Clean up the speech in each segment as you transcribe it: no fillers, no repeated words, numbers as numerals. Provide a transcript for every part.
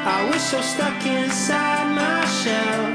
I wish I was stuck inside my shell.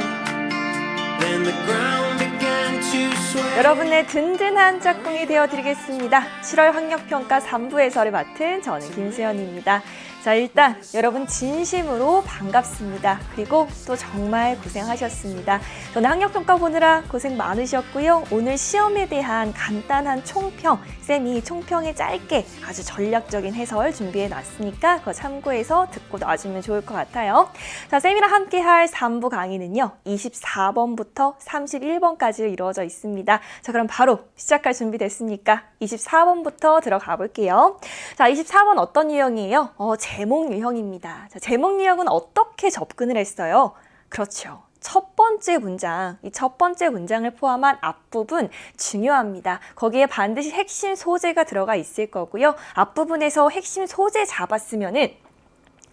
Then the ground began to sway. 여러분의 든든한 짝꿍이 되어드리겠습니다. 7월 학력평가 3부 해설을 맡은 저는 김수연입니다. 자, 일단 여러분 진심으로 반갑습니다. 그리고 또 정말 고생하셨습니다. 저는 학력평가 보느라 고생 많으셨고요. 오늘 시험에 대한 간단한 총평, 쌤이 총평에 짧게 아주 전략적인 해설 준비해 놨으니까 그거 참고해서 듣고 놔주면 좋을 것 같아요. 자, 쌤이랑 함께 할 3부 강의는요. 24번부터 31번까지 이루어져 있습니다. 자, 그럼 바로 시작할 준비 됐습니까? 24번부터 들어가 볼게요. 자, 24번 어떤 유형이에요? 제목 유형입니다. 자, 제목 유형은 어떻게 접근을 했어요? 그렇죠. 첫 번째 문장, 이 첫 번째 문장을 포함한 앞부분 중요합니다. 거기에 반드시 핵심 소재가 들어가 있을 거고요. 앞부분에서 핵심 소재 잡았으면은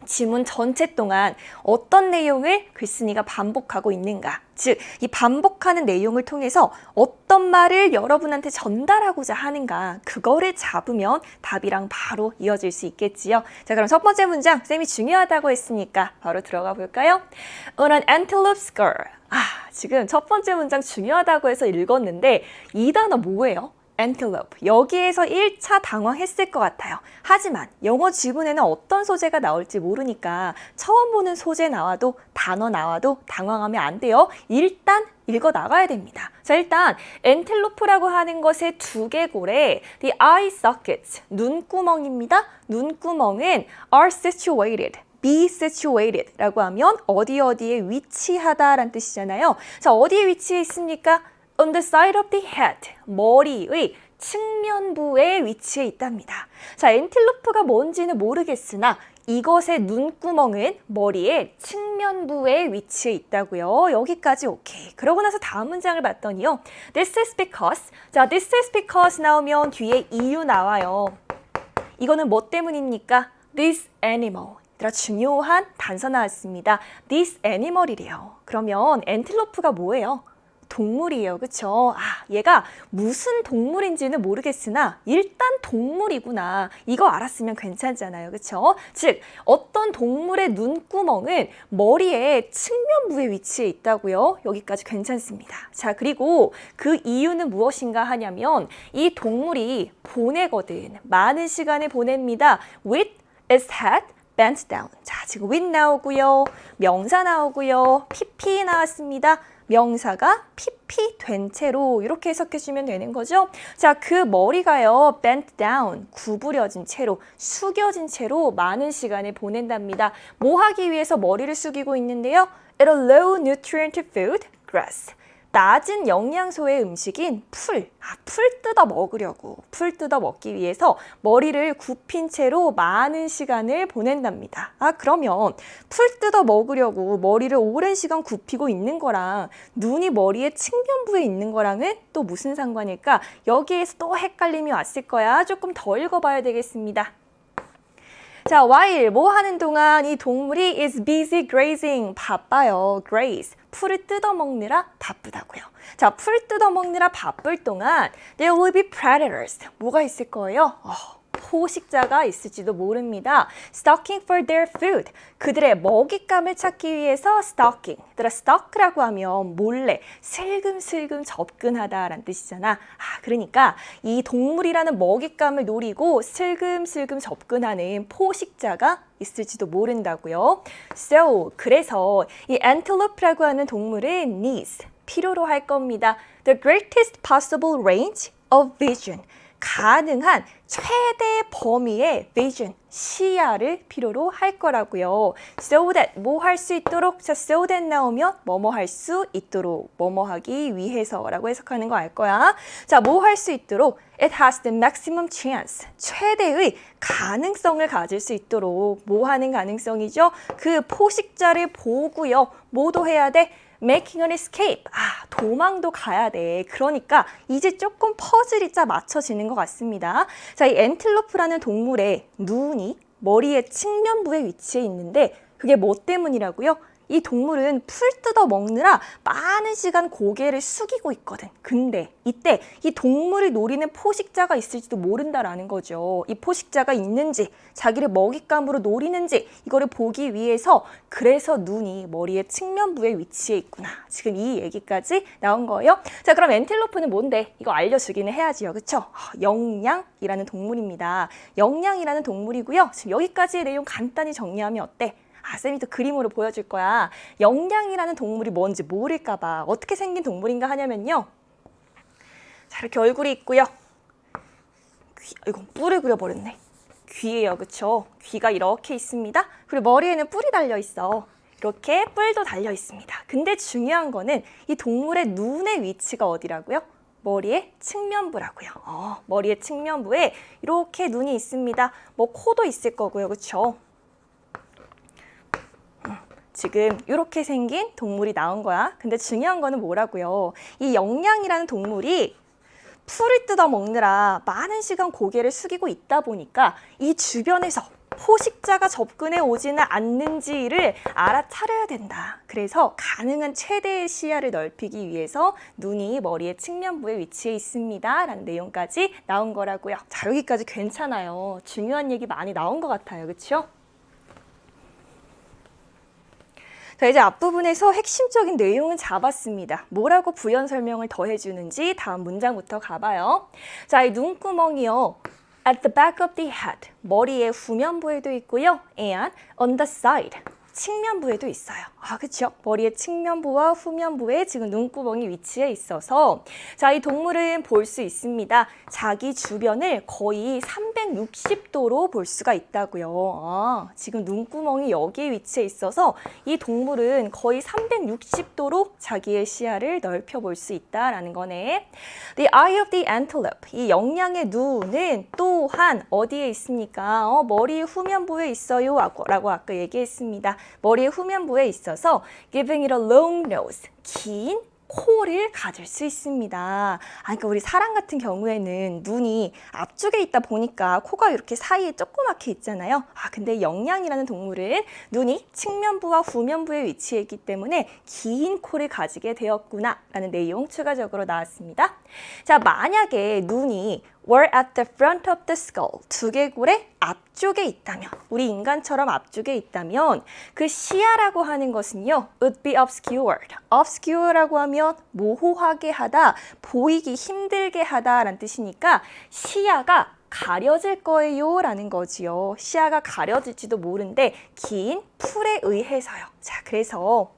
지문 전체 동안 어떤 내용을 글쓴이가 반복하고 있는가, 즉 이 반복하는 내용을 통해서 어떤 말을 여러분한테 전달하고자 하는가, 그거를 잡으면 답이랑 바로 이어질 수 있겠지요. 자, 그럼 첫 번째 문장, 쌤이 중요하다고 했으니까 바로 들어가 볼까요? On an antelope skull. 지금 첫 번째 문장 중요하다고 해서 읽었는데 이 단어 뭐예요? antelope. 여기에서 1차 당황했을 것 같아요. 하지만 영어 지문에는 어떤 소재가 나올지 모르니까 처음 보는 소재 나와도 단어 나와도 당황하면 안 돼요. 일단 읽어 나가야 됩니다. 자, 일단 antelope라고 하는 것의 두개골에 the eye sockets, 눈구멍입니다. 눈구멍은 are situated. be situated 라고 하면 어디에 위치하다라는 뜻이잖아요. 자, 어디에 위치해 있습니까? On the side of the head, 머리의 측면부에 위치해 있답니다. 자, 엔틸로프가 뭔지는 모르겠으나 이것의 눈구멍은 머리의 측면부에 위치해 있다고요. 여기까지 오케이. 그러고 나서 다음 문장을 봤더니요. This is because. 자, this is because 나오면 뒤에 이유 나와요. 이거는 뭐 때문입니까? This animal. 중요한 단서 나왔습니다. This animal이래요. 그러면 엔틸로프가 뭐예요? 동물이에요. 그쵸? 얘가 무슨 동물인지는 모르겠으나 일단 동물이구나. 이거 알았으면 괜찮잖아요. 그쵸? 즉, 어떤 동물의 눈구멍은 머리의 측면부에 위치해 있다고요. 여기까지 괜찮습니다. 자, 그리고 그 이유는 무엇인가 하냐면 이 동물이 보내거든. 많은 시간을 보냅니다. With its head bent down. 자, 지금 with 나오고요. 명사 나오고요. PP 나왔습니다. 명사가 PP 된 채로 이렇게 해석해주면 되는 거죠. 자, 그 머리가요, bent down, 구부려진 채로, 숙여진 채로 많은 시간을 보낸답니다. 뭐 하기 위해서 머리를 숙이고 있는데요? At a low nutrient food, grass. 낮은 영양소의 음식인 풀 뜯어 먹으려고, 풀 뜯어 먹기 위해서 머리를 굽힌 채로 많은 시간을 보낸답니다. 그러면 풀 뜯어 먹으려고 머리를 오랜 시간 굽히고 있는 거랑 눈이 머리의 측면부에 있는 거랑은 또 무슨 상관일까? 여기에서 또 헷갈림이 왔을 거야. 조금 더 읽어봐야 되겠습니다. 자, while 뭐 하는 동안 이 동물이 is busy grazing, 바빠요. graze, 풀을 뜯어먹느라 바쁘다고요. 자, 풀 뜯어먹느라 바쁠 동안 there will be predators, 뭐가 있을 거예요? 포식자가 있을지도 모릅니다. Stalking for their food, 그들의 먹잇감을 찾기 위해서 stalking. 얘들아, stalk라고 하면 몰래, 슬금슬금 접근하다라는 뜻이잖아. 그러니까 이 동물이라는 먹잇감을 노리고 슬금슬금 접근하는 포식자가 있을지도 모른다고요. So, 그래서 이 antelope라고 하는 동물은 needs, 필요로 할 겁니다. The greatest possible range of vision. 가능한 최대 범위의 vision, 시야를 필요로 할 거라고요. So that, 뭐 할 수 있도록, 자, so that 나오면 뭐뭐 할 수 있도록, 뭐뭐 하기 위해서라고 해석하는 거 알 거야. 자, 뭐 할 수 있도록, it has the maximum chance, 최대의 가능성을 가질 수 있도록, 뭐 하는 가능성이죠? 그 포식자를 보고요. 뭐도 해야 돼? Making an escape. 도망도 가야 돼. 그러니까 이제 조금 퍼즐이 짜 맞춰지는 것 같습니다. 자, 이 엔틸로프라는 동물의 눈이 머리의 측면부에 위치해 있는데 그게 뭐 때문이라고요? 이 동물은 풀 뜯어 먹느라 많은 시간 고개를 숙이고 있거든. 근데 이때 이 동물이 노리는 포식자가 있을지도 모른다라는 거죠. 이 포식자가 있는지, 자기를 먹잇감으로 노리는지 이거를 보기 위해서 그래서 눈이 머리의 측면부에 위치해 있구나. 지금 이 얘기까지 나온 거예요. 자, 그럼 엔틸로프는 뭔데? 이거 알려주기는 해야지요. 그쵸? 영양이라는 동물입니다. 영양이라는 동물이고요. 지금 여기까지의 내용 간단히 정리하면 어때? 쌤이 또 그림으로 보여줄 거야. 영양이라는 동물이 뭔지 모를까 봐. 어떻게 생긴 동물인가 하냐면요. 자, 이렇게 얼굴이 있고요. 이건 뿔을 그려버렸네. 귀예요, 그쵸? 귀가 이렇게 있습니다. 그리고 머리에는 뿔이 달려 있어. 이렇게 뿔도 달려 있습니다. 근데 중요한 거는 이 동물의 눈의 위치가 어디라고요? 머리의 측면부라고요. 머리의 측면부에 이렇게 눈이 있습니다. 뭐 코도 있을 거고요, 그쵸? 지금 이렇게 생긴 동물이 나온 거야. 근데 중요한 거는 뭐라고요? 이 영양이라는 동물이 풀을 뜯어 먹느라 많은 시간 고개를 숙이고 있다 보니까 이 주변에서 포식자가 접근해 오지는 않는지를 알아차려야 된다. 그래서 가능한 최대의 시야를 넓히기 위해서 눈이 머리의 측면부에 위치해 있습니다. 라는 내용까지 나온 거라고요. 자, 여기까지 괜찮아요. 중요한 얘기 많이 나온 것 같아요. 그렇죠? 자, 이제 앞부분에서 핵심적인 내용은 잡았습니다. 뭐라고 부연 설명을 더 해주는지 다음 문장부터 가봐요. 자, 이 눈구멍이요. At the back of the head, 머리의 후면부에도 있고요. And on the side, 측면부에도 있어요. 그렇죠? 머리의 측면부와 후면부에 지금 눈구멍이 위치해 있어서 자, 이 동물은 볼 수 있습니다. 자기 주변을 거의 360도로 볼 수가 있다고요. 지금 눈구멍이 여기에 위치해 있어서 이 동물은 거의 360도로 자기의 시야를 넓혀 볼 수 있다라는 거네. The eye of the antelope, 이 영양의 눈은 또한 어디에 있습니까? 머리 후면부에 있어요 라고 아까 얘기했습니다. 머리의 후면부에 있어서 giving it a long nose, 긴 코를 가질 수 있습니다. 그러니까 우리 사람 같은 경우에는 눈이 앞쪽에 있다 보니까 코가 이렇게 사이에 조그맣게 있잖아요. 근데 영양이라는 동물은 눈이 측면부와 후면부에 위치해 있기 때문에 긴 코를 가지게 되었구나 라는 내용 추가적으로 나왔습니다. 자, 만약에 눈이 were at the front of the skull, 두개골의 앞쪽에 있다면, 우리 인간처럼 앞쪽에 있다면 그 시야라고 하는 것은요, would be obscured. obscure라고 하면 모호하게 하다, 보이기 힘들게 하다라는 뜻이니까 시야가 가려질 거예요 라는 거지요. 시야가 가려질지도 모른데 긴 풀에 의해서요. 자, 그래서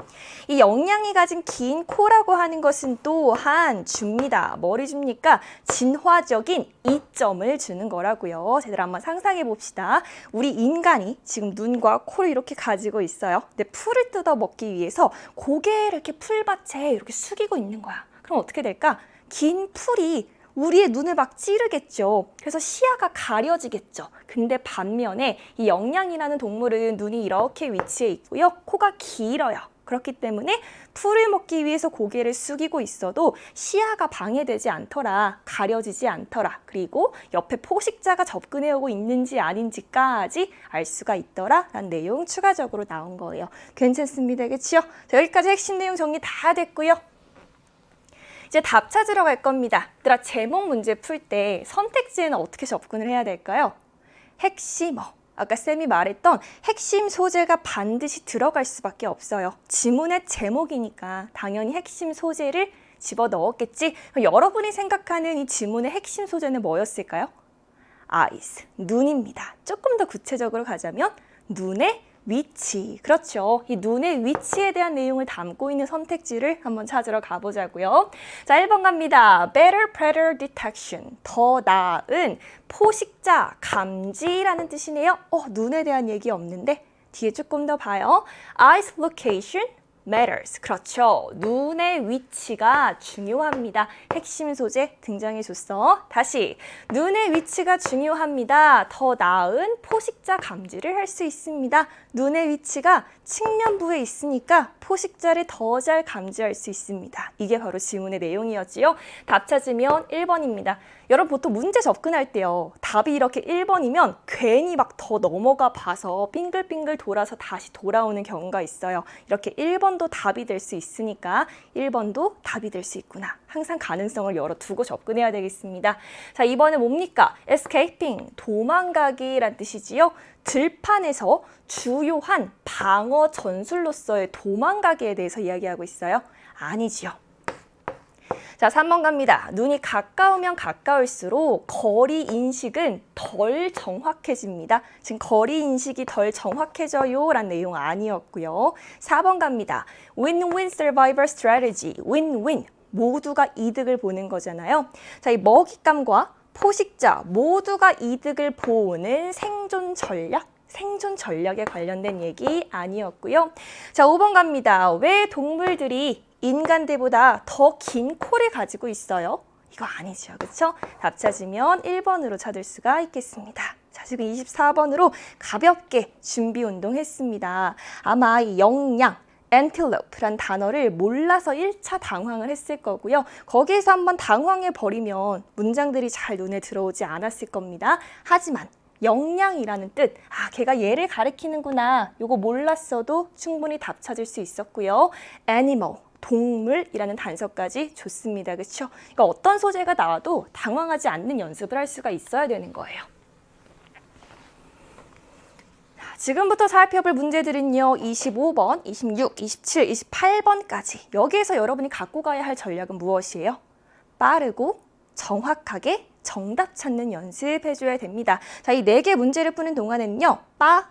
이 영양이 가진 긴 코라고 하는 것은 또한 줍니다. 뭐를 줍니까? 진화적인 이점을 주는 거라고요. 제대로 한번 상상해 봅시다. 우리 인간이 지금 눈과 코를 이렇게 가지고 있어요. 근데 풀을 뜯어 먹기 위해서 고개를 이렇게 풀밭에 이렇게 숙이고 있는 거야. 그럼 어떻게 될까? 긴 풀이 우리의 눈을 막 찌르겠죠. 그래서 시야가 가려지겠죠. 근데 반면에 이 영양이라는 동물은 눈이 이렇게 위치해 있고요. 코가 길어요. 그렇기 때문에 풀을 먹기 위해서 고개를 숙이고 있어도 시야가 방해되지 않더라. 가려지지 않더라. 그리고 옆에 포식자가 접근해 오고 있는지 아닌지까지 알 수가 있더라. 라는 내용 추가적으로 나온 거예요. 괜찮습니다. 그렇죠? 자, 여기까지 핵심 내용 정리 다 됐고요. 이제 답 찾으러 갈 겁니다. 얘들아, 제목 문제 풀 때 선택지에는 어떻게 접근을 해야 될까요? 핵심어. 아까 쌤이 말했던 핵심 소재가 반드시 들어갈 수밖에 없어요. 지문의 제목이니까 당연히 핵심 소재를 집어넣었겠지. 그럼 여러분이 생각하는 이 지문의 핵심 소재는 뭐였을까요? eyes, 눈입니다. 조금 더 구체적으로 가자면 눈의 위치. 그렇죠. 이 눈의 위치에 대한 내용을 담고 있는 선택지를 한번 찾으러 가보자고요. 자, 1번 갑니다. Better predator detection. 더 나은 포식자 감지라는 뜻이네요. 눈에 대한 얘기 없는데 뒤에 조금 더 봐요. Eyes location matters. 그렇죠. 눈의 위치가 중요합니다. 핵심 소재 등장해줬어. 다시 눈의 위치가 중요합니다. 더 나은 포식자 감지를 할 수 있습니다. 눈의 위치가 측면부에 있으니까 포식자를 더 잘 감지할 수 있습니다. 이게 바로 지문의 내용이었지요. 답 찾으면 1번입니다. 여러분 보통 문제 접근할 때요. 답이 이렇게 1번이면 괜히 막 더 넘어가 봐서 빙글빙글 돌아서 다시 돌아오는 경우가 있어요. 이렇게 1번도 답이 될 수 있으니까 1번도 답이 될 수 있구나. 항상 가능성을 열어두고 접근해야 되겠습니다. 자, 2번은 뭡니까? escaping, 도망가기란 뜻이지요. 들판에서 주요한 방어 전술로서의 도망가기에 대해서 이야기하고 있어요. 아니지요. 자, 3번 갑니다. 눈이 가까우면 가까울수록 거리 인식은 덜 정확해집니다. 지금 거리 인식이 덜 정확해져요 라는 내용 아니었고요. 4번 갑니다. Win-win survivor strategy. Win-win. 모두가 이득을 보는 거잖아요. 자, 이 먹잇감과 포식자 모두가 이득을 보는 생존 전략에 관련된 얘기 아니었고요. 자, 5번 갑니다. 왜 동물들이 인간들보다 더 긴 코를 가지고 있어요? 이거 아니죠. 그렇죠? 답 찾으면 1번으로 찾을 수가 있겠습니다. 자, 지금 24번으로 가볍게 준비 운동했습니다. 아마 이 영양, antelope란 단어를 몰라서 1차 당황을 했을 거고요. 거기에서 한번 당황해버리면 문장들이 잘 눈에 들어오지 않았을 겁니다. 하지만 영양이라는 뜻, 걔가 얘를 가리키는구나. 요거 몰랐어도 충분히 답 찾을 수 있었고요. animal, 동물이라는 단서까지 좋습니다. 그렇죠? 그러니까 어떤 소재가 나와도 당황하지 않는 연습을 할 수가 있어야 되는 거예요. 지금부터 살펴볼 문제들은요. 25번, 26, 27, 28번까지. 여기에서 여러분이 갖고 가야 할 전략은 무엇이에요? 빠르고 정확하게 정답 찾는 연습해줘야 됩니다. 자, 이 4개 문제를 푸는 동안에는요.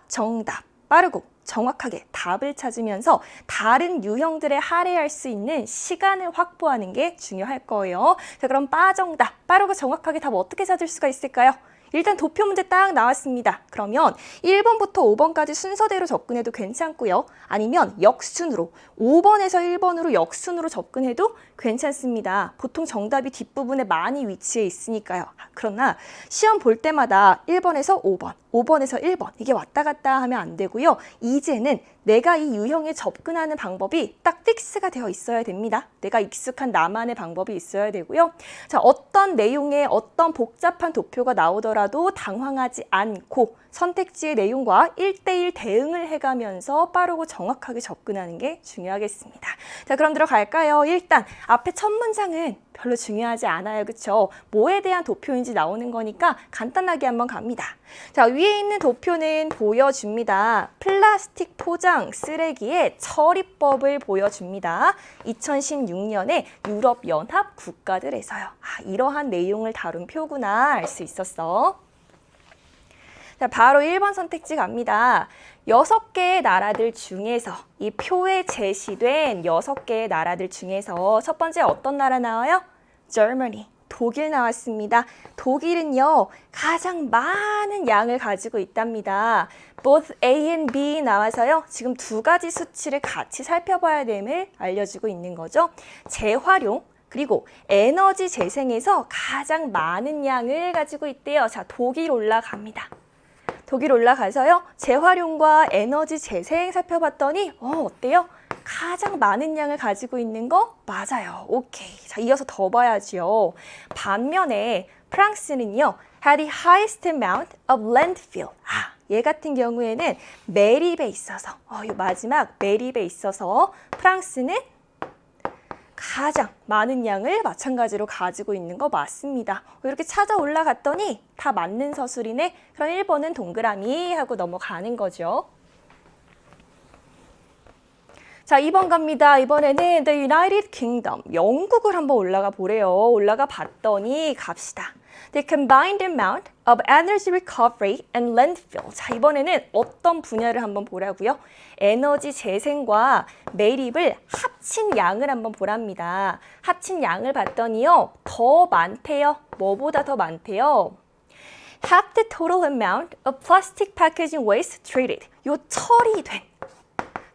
정답, 빠르고 정확하게 답을 찾으면서 다른 유형들에 할애할 수 있는 시간을 확보하는 게 중요할 거예요. 자, 그럼 정답, 빠르고 정확하게 답 어떻게 찾을 수가 있을까요? 일단 도표 문제 딱 나왔습니다. 그러면 1번부터 5번까지 순서대로 접근해도 괜찮고요. 아니면 역순으로 5번에서 1번으로 역순으로 접근해도 괜찮습니다. 보통 정답이 뒷부분에 많이 위치해 있으니까요. 그러나 시험 볼 때마다 1번에서 5번, 5번에서 1번 이게 왔다 갔다 하면 안 되고요. 이제는 내가 이 유형에 접근하는 방법이 딱 픽스가 되어 있어야 됩니다. 내가 익숙한 나만의 방법이 있어야 되고요. 자, 어떤 내용에 어떤 복잡한 도표가 나오더라도 당황하지 않고 선택지의 내용과 1대1 대응을 해가면서 빠르고 정확하게 접근하는 게 중요하겠습니다. 자, 그럼 들어갈까요? 일단 앞에 첫 문장은 별로 중요하지 않아요. 그쵸? 뭐에 대한 도표인지 나오는 거니까 간단하게 한번 갑니다. 자, 위에 있는 도표는 보여줍니다. 플라스틱 포장 쓰레기의 처리법을 보여줍니다. 2016년에 유럽연합 국가들에서요. 이러한 내용을 다룬 표구나 알 수 있었어. 자, 바로 1번 선택지 갑니다. 6개의 나라들 중에서 이 표에 제시된 6개의 나라들 중에서 첫 번째 어떤 나라 나와요? Germany, 독일 나왔습니다. 독일은요, 가장 많은 양을 가지고 있답니다. Both A and B 나와서요, 지금 2가지 수치를 같이 살펴봐야 됨을 알려주고 있는 거죠. 재활용, 그리고 에너지 재생에서 가장 많은 양을 가지고 있대요. 자, 독일 올라갑니다. 독일 올라가서요. 재활용과 에너지 재생 살펴봤더니 어때요? 가장 많은 양을 가지고 있는 거 맞아요. 오케이. 자, 이어서 더 봐야죠. 반면에 프랑스는요. had the highest amount of landfill. 얘 같은 경우에는 매립에 있어서 이 마지막 매립에 있어서 프랑스는 가장 많은 양을 마찬가지로 가지고 있는 거 맞습니다. 이렇게 찾아 올라갔더니 다 맞는 서술이네. 그럼 1번은 동그라미 하고 넘어가는 거죠. 자, 2번 갑니다. 이번에는 The United Kingdom, 영국을 한번 올라가 보래요. 올라가 봤더니 갑시다. The combined amount of energy recovery and landfill. 자, 이번에는 어떤 분야를 한번 보라고요? 에너지 재생과 매립을 합친 양을 한번 보랍니다. 합친 양을 봤더니요. 더 많대요. 뭐보다 더 많대요? Half the total amount of plastic packaging waste treated. 요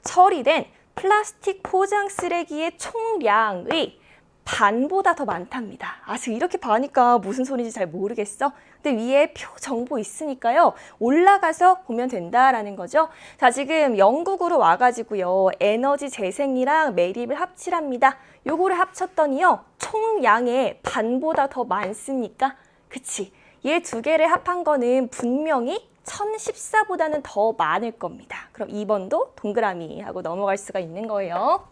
처리된 플라스틱 포장 쓰레기의 총량의 반보다 더 많답니다. 지금 이렇게 봐니까 무슨 소리인지 잘 모르겠어? 근데 위에 표 정보 있으니까요. 올라가서 보면 된다라는 거죠. 자, 지금 영국으로 와가지고요. 에너지 재생이랑 매립을 합치랍니다. 요거를 합쳤더니요. 총량의 반보다 더 많습니까? 그치? 얘 두 개를 합한 거는 분명히 1014보다는 더 많을 겁니다. 그럼 2번도 동그라미 하고 넘어갈 수가 있는 거예요.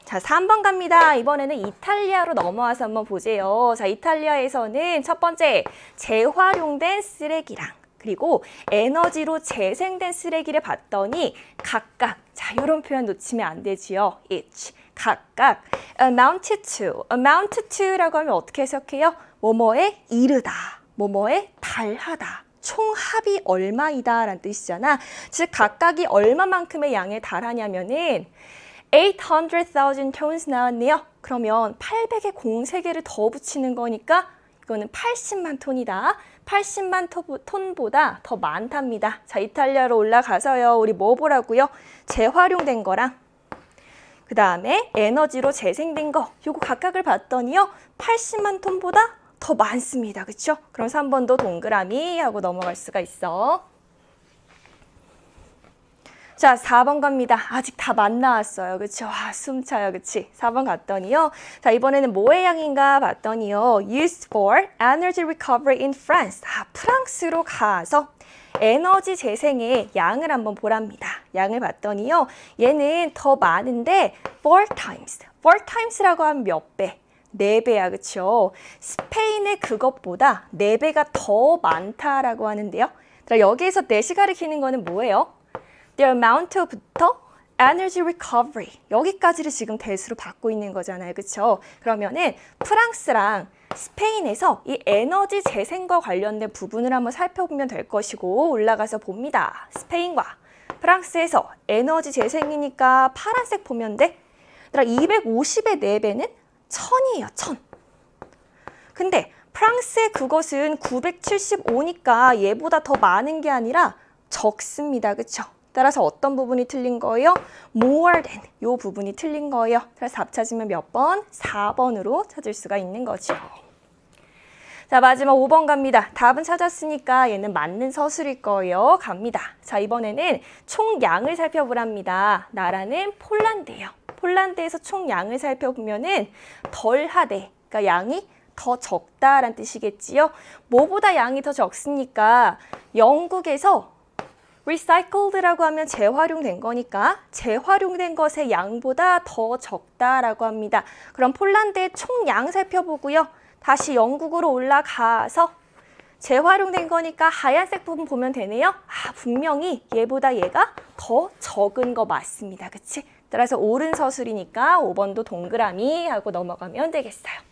자, 3번 갑니다. 이번에는 이탈리아로 넘어와서 한번 보세요. 자, 이탈리아에서는 첫 번째, 재활용된 쓰레기랑 그리고 에너지로 재생된 쓰레기를 봤더니 각각, 자, 이런 표현 놓치면 안 되지요. each, 각각, amount to라고 하면 어떻게 해석해요? 뭐뭐에 이르다, 뭐뭐에 달하다. 총 합이 얼마이다 라는 뜻이잖아. 즉 각각이 얼마만큼의 양에 달하냐면은 800,000 tons 나왔네요. 그러면 800에 03개를 더 붙이는 거니까 이거는 80만 톤이다. 80만 톤보다 더 많답니다. 자, 이탈리아로 올라가서요. 우리 뭐 보라고요? 재활용된 거랑 그 다음에 에너지로 재생된 거 요거 각각을 봤더니요. 80만 톤보다 더 많습니다. 그렇죠? 그럼 3번도 동그라미 하고 넘어갈 수가 있어. 자, 4번 갑니다. 아직 다 만 나왔어요. 그쵸? 아, 숨차요. 그치? 4번 갔더니요. 자, 이번에는 뭐의 양인가 봤더니요. Used for energy recovery in France. 아, 프랑스로 가서 에너지 재생의 양을 한번 보랍니다. 양을 봤더니요. 얘는 더 많은데 4 times라고 하면 몇 배? 4배야. 그쵸? 스페인의 그것보다 4배가 더 많다라고 하는데요. 여기에서 넷이 가리키는 거는 뭐예요? The amount부터 energy recovery 여기까지를 지금 대수로 받고 있는 거잖아요. 그렇죠? 그러면은 프랑스랑 스페인에서 이 에너지 재생과 관련된 부분을 한번 살펴보면 될 것이고 올라가서 봅니다. 스페인과 프랑스에서 에너지 재생이니까 파란색 보면 돼. 250의 4배는 1000이에요. 1000. 근데 프랑스의 그것은 975니까 얘보다 더 많은 게 아니라 적습니다. 그렇죠? 따라서 어떤 부분이 틀린 거예요? more than 요 부분이 틀린 거예요. 그래서 답 찾으면 몇 번? 4번으로 찾을 수가 있는 거죠. 자, 마지막 5번 갑니다. 답은 찾았으니까 얘는 맞는 서술일 거예요. 갑니다. 자, 이번에는 총량을 살펴보랍니다. 나라는 폴란드예요. 폴란드에서 총량을 살펴보면은 덜하대. 그러니까 양이 더 적다라는 뜻이겠지요. 뭐보다 양이 더 적습니까? 영국에서 recycled라고 하면 재활용된 거니까 재활용된 것의 양보다 더 적다라고 합니다. 그럼 폴란드의 총량 살펴보고요. 다시 영국으로 올라가서 재활용된 거니까 하얀색 부분 보면 되네요. 아, 분명히 얘보다 얘가 더 적은 거 맞습니다. 그치? 따라서 옳은 서술이니까 5번도 동그라미 하고 넘어가면 되겠어요.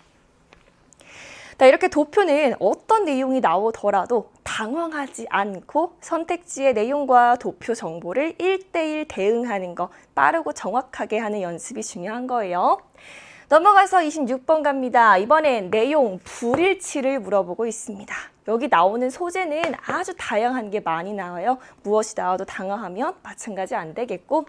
자, 이렇게 도표는 어떤 내용이 나오더라도 당황하지 않고 선택지의 내용과 도표 정보를 1대1 대응하는 거 빠르고 정확하게 하는 연습이 중요한 거예요. 넘어가서 26번 갑니다. 이번엔 내용 불일치를 물어보고 있습니다. 여기 나오는 소재는 아주 다양한 게 많이 나와요. 무엇이 나와도 당황하면 마찬가지 안 되겠고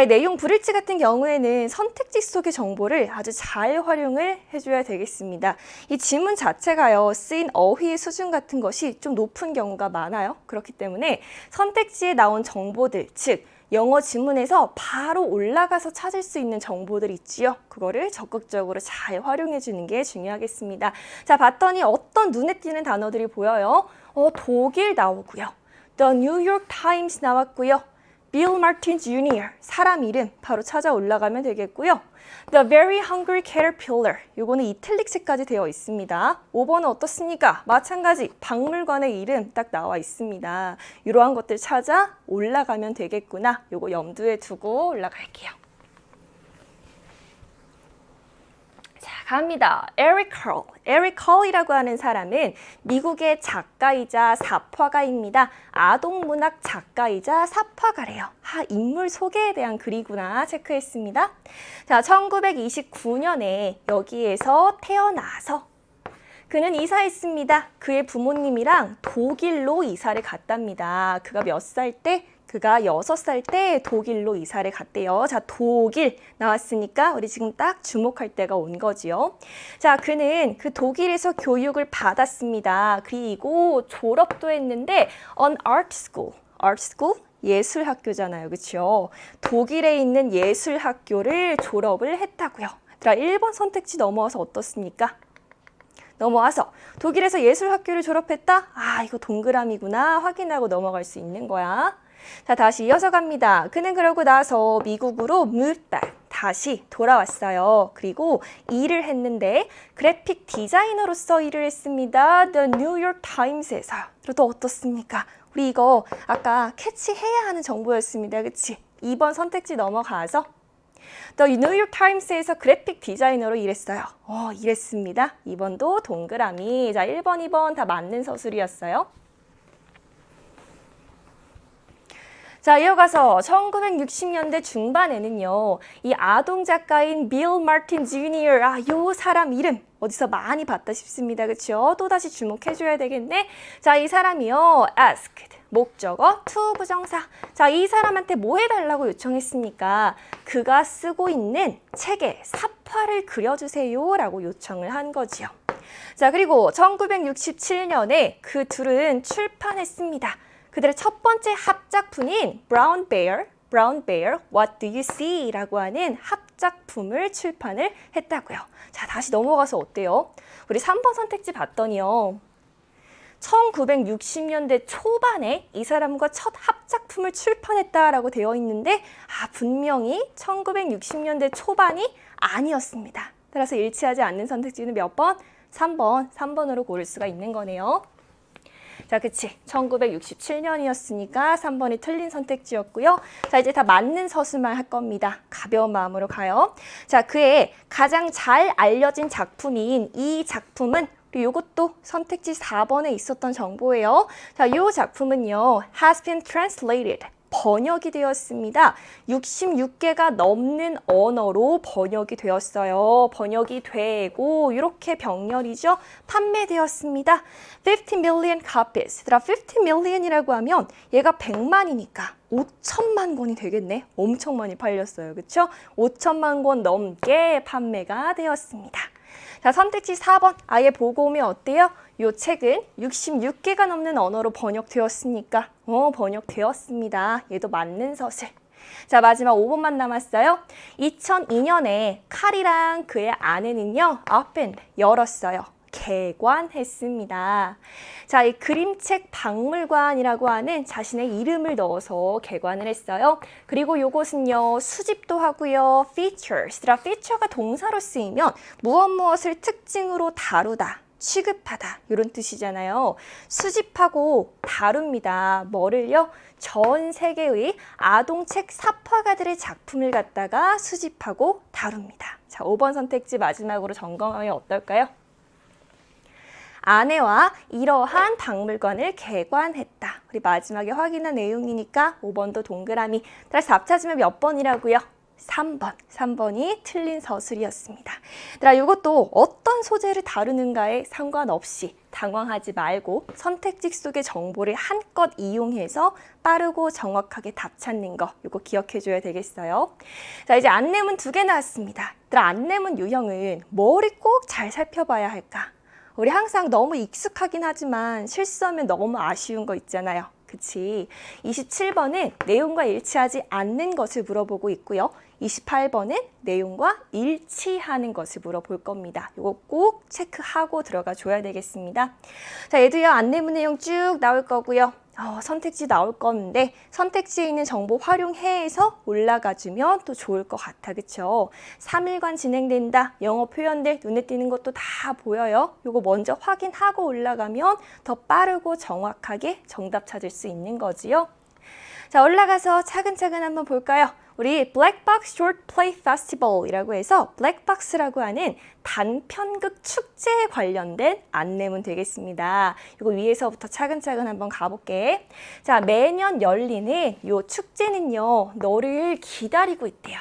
내용 불일치 같은 경우에는 선택지 속의 정보를 아주 잘 활용을 해줘야 되겠습니다. 이 지문 자체가요, 쓰인 어휘의 수준 같은 것이 좀 높은 경우가 많아요. 그렇기 때문에 선택지에 나온 정보들, 즉 영어 지문에서 바로 올라가서 찾을 수 있는 정보들 있지요. 그거를 적극적으로 잘 활용해 주는 게 중요하겠습니다. 자, 봤더니 어떤 눈에 띄는 단어들이 보여요? 독일 나오고요. The New York Times 나왔고요. Bill Martin Jr. 사람 이름 바로 찾아 올라가면 되겠고요. The Very Hungry Caterpillar. 요거는 이탈릭스까지 되어 있습니다. 5번은 어떻습니까? 마찬가지 박물관의 이름 딱 나와 있습니다. 이러한 것들 찾아 올라가면 되겠구나. 요거 염두에 두고 올라갈게요. 자, 갑니다. 에릭 컬이라고 하는 사람은 미국의 작가이자 사파가입니다. 아동문학 작가이자 사파가래요. 인물 소개에 대한 글이구나 체크했습니다. 자, 1929년에 여기에서 태어나서 그는 이사했습니다. 그의 부모님이랑 독일로 이사를 갔답니다. 그가 몇 살 때? 그가 6살 때 독일로 이사를 갔대요. 자, 독일 나왔으니까 우리 지금 딱 주목할 때가 온 거지요. 자, 그는 그 독일에서 교육을 받았습니다. 그리고 졸업도 했는데 an art school 예술학교잖아요. 그렇죠? 독일에 있는 예술학교를 졸업을 했다고요. 얘들아 1번 선택지 넘어와서 어떻습니까? 넘어와서 독일에서 예술학교를 졸업했다? 아, 이거 동그라미구나 확인하고 넘어갈 수 있는 거야. 자, 다시 이어서 갑니다. 그는 그러고 나서 미국으로 move back, 다시 돌아왔어요. 그리고 일을 했는데 그래픽 디자이너로서 일을 했습니다. The New York Times에서. 또 어떻습니까? 우리 이거 아까 캐치해야 하는 정보였습니다. 그치? 2번 선택지 넘어가서 The New York Times에서 그래픽 디자이너로 일했어요. 일했습니다. 2번도 동그라미. 자, 1번, 2번 다 맞는 서술이었어요. 자, 이어가서 1960년대 중반에는요, 이 아동 작가인 빌 마틴 주니어, 요 사람 이름 어디서 많이 봤다 싶습니다. 그쵸? 또다시 주목해줘야 되겠네. 자, 이 사람이요, asked, 목적어, to 부정사. 자, 이 사람한테 뭐 해달라고 요청했습니까? 그가 쓰고 있는 책에 삽화를 그려주세요 라고 요청을 한 거지요. 자, 그리고 1967년에 그 둘은 출판했습니다. 그들의 첫 번째 합작품인 Brown Bear, What Do You See? 라고 하는 합작품을 출판을 했다고요. 자, 다시 넘어가서 어때요? 우리 3번 선택지 봤더니요. 1960년대 초반에 이 사람과 첫 합작품을 출판했다라고 되어 있는데 분명히 1960년대 초반이 아니었습니다. 따라서 일치하지 않는 선택지는 몇 번? 3번으로 고를 수가 있는 거네요. 자, 그치. 1967년이었으니까 3번이 틀린 선택지였고요. 자, 이제 다 맞는 서술만 할 겁니다. 가벼운 마음으로 가요. 자, 그의 가장 잘 알려진 작품인 이 작품은 이것도 선택지 4번에 있었던 정보예요. 자, 이 작품은요. has been translated. 번역이 되었습니다. 66개가 넘는 언어로 번역이 되었어요. 번역이 되고 이렇게 병렬이죠. 판매되었습니다. 50 million copies. 50 million이라고 하면 얘가 100만이니까 5천만 권이 되겠네. 엄청 많이 팔렸어요. 그렇죠? 5천만 권 넘게 판매가 되었습니다. 자, 선택지 4번 아예 보고 오면 어때요? 이 책은 66개가 넘는 언어로 번역되었으니까 번역되었습니다. 얘도 맞는 서술. 자, 마지막 5번만 남았어요. 2002년에 칼이랑 그의 아내는요, opened, 열었어요. 개관했습니다. 자, 이 그림책 박물관이라고 하는 자신의 이름을 넣어서 개관을 했어요. 그리고 요것은요, 수집도 하고요, features. feature가 동사로 쓰이면 무엇을 특징으로 다루다, 취급하다 이런 뜻이잖아요. 수집하고 다룹니다. 뭐를요? 전 세계의 아동책 삽화가들의 작품을 갖다가 수집하고 다룹니다. 자, 5번 선택지 마지막으로 점검하면 어떨까요? 아내와 이러한 박물관을 개관했다. 우리 마지막에 확인한 내용이니까 5번도 동그라미. 따라서 답 찾으면 몇 번이라고요? 3번이 틀린 서술이었습니다. 이것도 어떤 소재를 다루는가에 상관없이 당황하지 말고 선택지 속의 정보를 한껏 이용해서 빠르고 정확하게 답 찾는 거 이거 기억해줘야 되겠어요. 자, 이제 안내문 2개 나왔습니다. 안내문 유형은 뭐를 꼭 잘 살펴봐야 할까? 우리 항상 너무 익숙하긴 하지만 실수하면 너무 아쉬운 거 있잖아요. 그치? 27번은 내용과 일치하지 않는 것을 물어보고 있고요. 28번은 내용과 일치하는 것을 물어볼 겁니다. 이거 꼭 체크하고 들어가 줘야 되겠습니다. 자, 얘도요, 안내문 내용 쭉 나올 거고요. 선택지 나올 건데 선택지에 있는 정보 활용해서 올라가주면 또 좋을 것 같아. 그쵸? 3일간 진행된다. 영어 표현들 눈에 띄는 것도 다 보여요. 이거 먼저 확인하고 올라가면 더 빠르고 정확하게 정답 찾을 수 있는 거지요. 자, 올라가서 차근차근 한번 볼까요? 우리 블랙박스 Short Play Festival이라고 해서 블랙박스라고 하는 단편극 축제에 관련된 안내문 되겠습니다. 이거 위에서부터 차근차근 한번 가볼게. 자, 매년 열리는 이 축제는요, 너를 기다리고 있대요.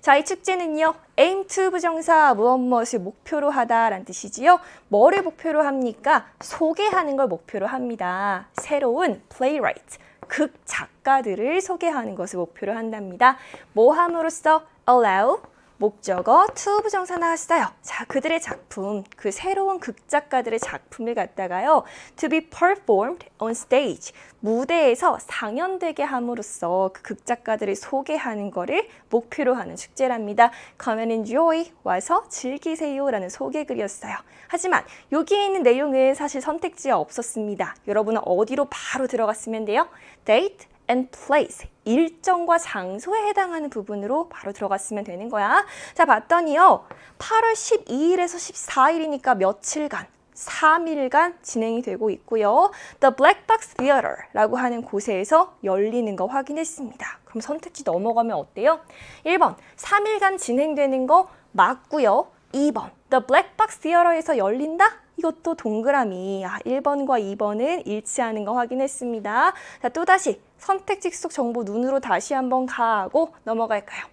자, 이 축제는요, aim to 부정사 무엇을 목표로 하다라는 뜻이지요. 뭐를 목표로 합니까? 소개하는 걸 목표로 합니다. 새로운 playwright, 극 작가들을 소개하는 것을 목표로 한답니다. 뭐 함으로써 allow 목적어 to 부정사 나왔어요. 자, 그들의 작품, 그 새로운 극작가들의 작품을 갖다가요. to be performed on stage. 무대에서 상연되게 함으로써 그 극작가들을 소개하는 거를 목표로 하는 축제랍니다. Come and enjoy. 와서 즐기세요 라는 소개글이었어요. 하지만 여기에 있는 내용은 사실 선택지가 없었습니다. 여러분은 어디로 바로 들어갔으면 돼요? Date and place. 일정과 장소에 해당하는 부분으로 바로 들어갔으면 되는 거야. 자, 봤더니요. 8월 12일에서 14일이니까 며칠간, 3일간 진행이 되고 있고요. The Black Box Theater라고 하는 곳에서 열리는 거 확인했습니다. 그럼 선택지 넘어가면 어때요? 1번, 3일간 진행되는 거 맞고요. 2번, The Black Box Theater에서 열린다? 이것도 동그라미. 1번과 2번은 일치하는 거 확인했습니다. 자, 또다시 선택지 속 정보 눈으로 다시 한번 가고 넘어갈까요?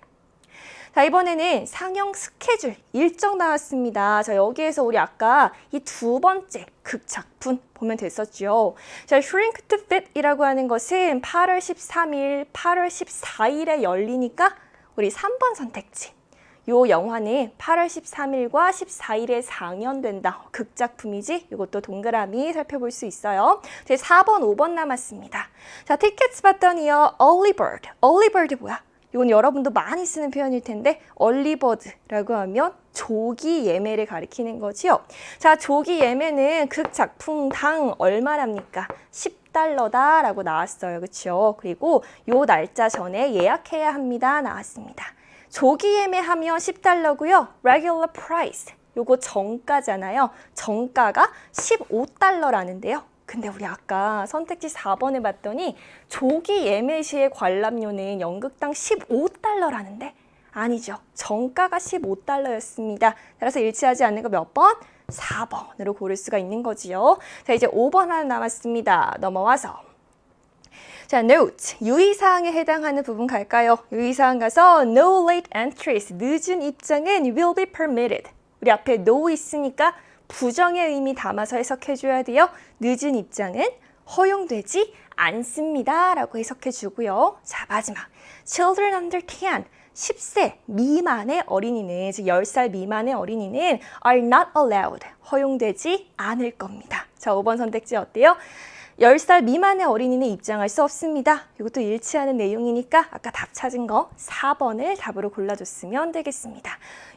자, 이번에는 상영 스케줄, 일정 나왔습니다. 자, 여기에서 우리 아까 이 두 번째 극작품 보면 됐었죠. 자, Shrink to Fit 이라고 하는 것은 8월 13일, 8월 14일에 열리니까 우리 3번 선택지. 요 영화는 8월 13일과 14일에 상연된다. 극작품이지? 이것도 동그라미 살펴볼 수 있어요. 이제 4번, 5번 남았습니다. 자, 티켓츠 봤더니요. Early Bird. Early Bird 뭐야? 이건 여러분도 많이 쓰는 표현일 텐데 Early Bird라고 하면 조기 예매를 가리키는 거지요. 자, 조기 예매는 극작품당 얼마랍니까? 10달러다라고 나왔어요. 그렇죠? 그리고 요 날짜 전에 예약해야 합니다. 나왔습니다. 조기 예매하면 10달러고요. Regular price, 요거 정가잖아요. 정가가 15달러라는데요. 근데 우리 아까 선택지 4번에 봤더니 조기 예매 시의 관람료는 연극당 15달러라는데 아니죠. 정가가 15달러였습니다. 따라서 일치하지 않는 거 몇 번? 4번으로 고를 수가 있는 거지요. 자, 이제 5번 하나 남았습니다. 넘어와서 자, note, 유의사항에 해당하는 부분 갈까요? 유의사항 가서 no late entries, 늦은 입장은 will be permitted. 우리 앞에 no 있으니까 부정의 의미 담아서 해석해줘야 돼요. 늦은 입장은 허용되지 않습니다. 라고 해석해주고요. 자, 마지막. Children under 10, 10세 미만의 어린이는, 즉 10살 미만의 어린이는 are not allowed, 허용되지 않을 겁니다. 자, 5번 선택지 어때요? 10살 미만의 어린이는 입장할 수 없습니다. 이것도 일치하는 내용이니까 아까 답 찾은 거 4번을 답으로 골라줬으면 되겠습니다.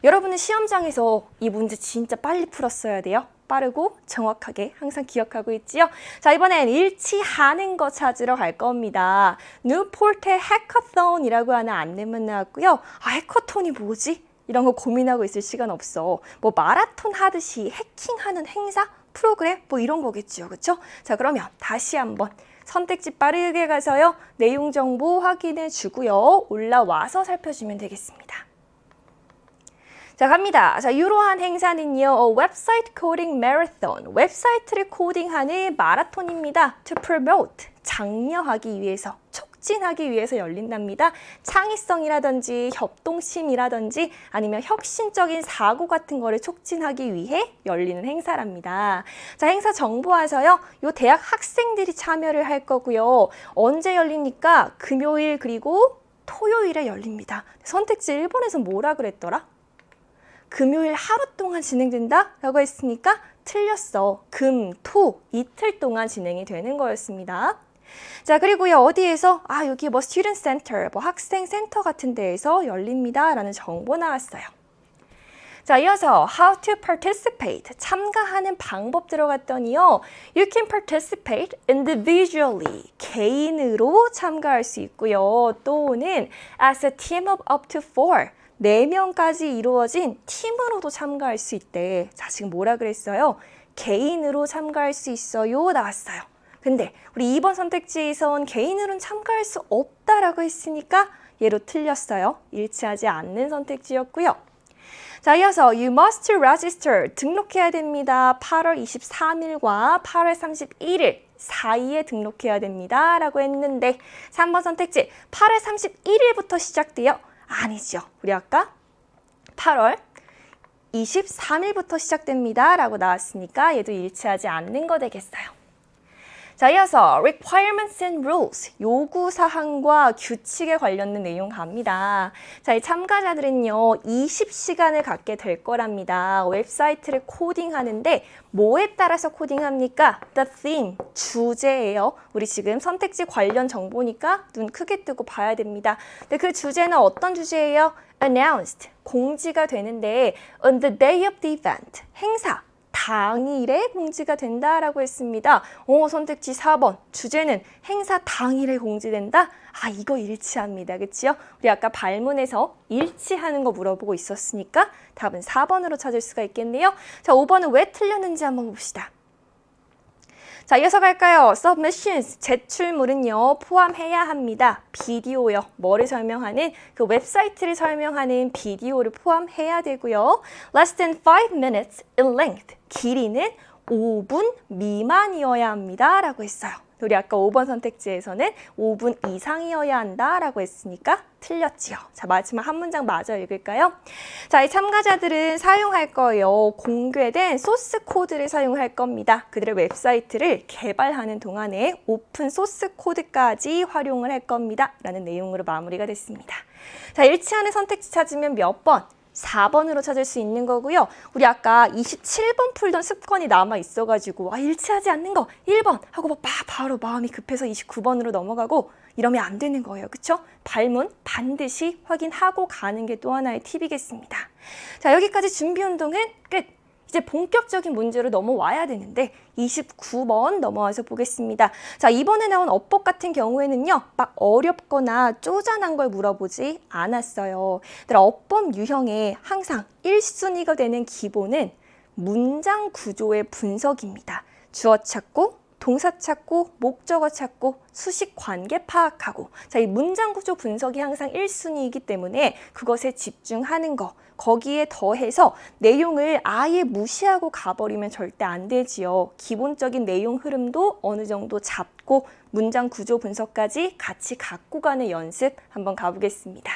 여러분은 시험장에서 이 문제 진짜 빨리 풀었어야 돼요. 빠르고 정확하게 항상 기억하고 있지요. 자, 이번엔 일치하는 거 찾으러 갈 겁니다. 뉴포트의 해커톤이라고 하는 안내문 나왔고요. 해커톤이 뭐지? 이런 거 고민하고 있을 시간 없어. 뭐 마라톤 하듯이 해킹하는 행사? 프로그램? 뭐 이런 거겠죠. 그렇죠? 자, 그러면 다시 한번 선택지 빠르게 가서요. 내용 정보 확인해 주고요. 올라와서 살펴주면 되겠습니다. 자, 갑니다. 자, 이러한 행사는요. 웹사이트 코딩 마라톤, 웹사이트를 코딩하는 마라톤입니다. To promote, 장려하기 위해서, 촉진하기 위해서 열린답니다. 창의성이라든지 협동심이라든지 아니면 혁신적인 사고 같은 거를 촉진하기 위해 열리는 행사랍니다. 자, 행사 정보 와서요. 요 대학 학생들이 참여를 할 거고요. 언제 열리니까 금요일 그리고 토요일에 열립니다. 선택지 1번에서 뭐라 그랬더라? 금요일 하루 동안 진행된다? 라고 했으니까 틀렸어. 금, 토, 이틀 동안 진행이 되는 거였습니다. 자, 그리고요, 어디에서? 여기 뭐 student center, 뭐 학생 센터 같은 데에서 열립니다. 라는 정보 나왔어요. 자, 이어서 how to participate, 참가하는 방법 들어갔더니요. You can participate individually, 개인으로 참가할 수 있고요. 또는 as a team of up to 4, 4명까지 이루어진 팀으로도 참가할 수 있대. 자, 지금 뭐라 그랬어요? 개인으로 참가할 수 있어요. 나왔어요. 근데 우리 2번 선택지에선 개인으로는 참가할 수 없다라고 했으니까 얘로 틀렸어요. 일치하지 않는 선택지였고요. 자, 이어서 you must register, 등록해야 됩니다. 8월 23일과 8월 31일 사이에 등록해야 됩니다. 라고 했는데 3번 선택지 8월 31일부터 시작돼요. 아니죠. 우리 아까 8월 23일부터 시작됩니다. 라고 나왔으니까 얘도 일치하지 않는 거 되겠어요. 자, 이어서 requirements and rules, 요구사항과 규칙에 관련된 내용 갑니다. 자, 이 참가자들은요, 20시간을 갖게 될 거랍니다. 웹사이트를 코딩하는데 뭐에 따라서 코딩합니까? The theme, 주제예요. 우리 지금 선택지 관련 정보니까 눈 크게 뜨고 봐야 됩니다. 근데 그 주제는 어떤 주제예요? Announced, 공지가 되는데 on the day of the event, 행사. 당일에 공지가 된다라고 했습니다. 선택지 4번. 주제는 행사 당일에 공지된다? 이거 일치합니다. 그치요? 우리 아까 발문에서 일치하는 거 물어보고 있었으니까 답은 4번으로 찾을 수가 있겠네요. 자, 5번은 왜 틀렸는지 한번 봅시다. 자, 이어서 갈까요? Submissions, 제출물은요, 포함해야 합니다. 비디오요. 뭐를 설명하는? 그 웹사이트를 설명하는 비디오를 포함해야 되고요. Less than 5 minutes in length, 길이는 5분 미만이어야 합니다. 라고 했어요. 우리 아까 5번 선택지에서는 5분 이상이어야 한다라고 했으니까 틀렸지요. 자, 마지막 한 문장 마저 읽을까요? 자, 이 참가자들은 사용할 거예요. 공개된 소스 코드를 사용할 겁니다. 그들의 웹사이트를 개발하는 동안에 오픈 소스 코드까지 활용을 할 겁니다. 라는 내용으로 마무리가 됐습니다. 자, 일치하는 선택지 찾으면 몇 번? 4번으로 찾을 수 있는 거고요. 우리 아까 27번 풀던 습관이 남아 있어가지고 일치하지 않는 거 1번 하고 막 바로 마음이 급해서 29번으로 넘어가고 이러면 안 되는 거예요. 그쵸? 발문 반드시 확인하고 가는 게 또 하나의 팁이겠습니다. 자, 여기까지 준비 운동은 끝! 이제 본격적인 문제로 넘어와야 되는데 29번 넘어와서 보겠습니다. 자, 이번에 나온 어법 같은 경우에는요, 막 어렵거나 쪼잔한 걸 물어보지 않았어요. 어법 유형에 항상 1순위가 되는 기본은 문장 구조의 분석입니다. 주어 찾고, 동사 찾고, 목적어 찾고, 수식 관계 파악하고. 자, 이 문장 구조 분석이 항상 1순위이기 때문에 그것에 집중하는 거. 거기에 더해서 내용을 아예 무시하고 가버리면 절대 안 되지요. 기본적인 내용 흐름도 어느 정도 잡고 문장 구조 분석까지 같이 갖고 가는 연습 한번 가보겠습니다.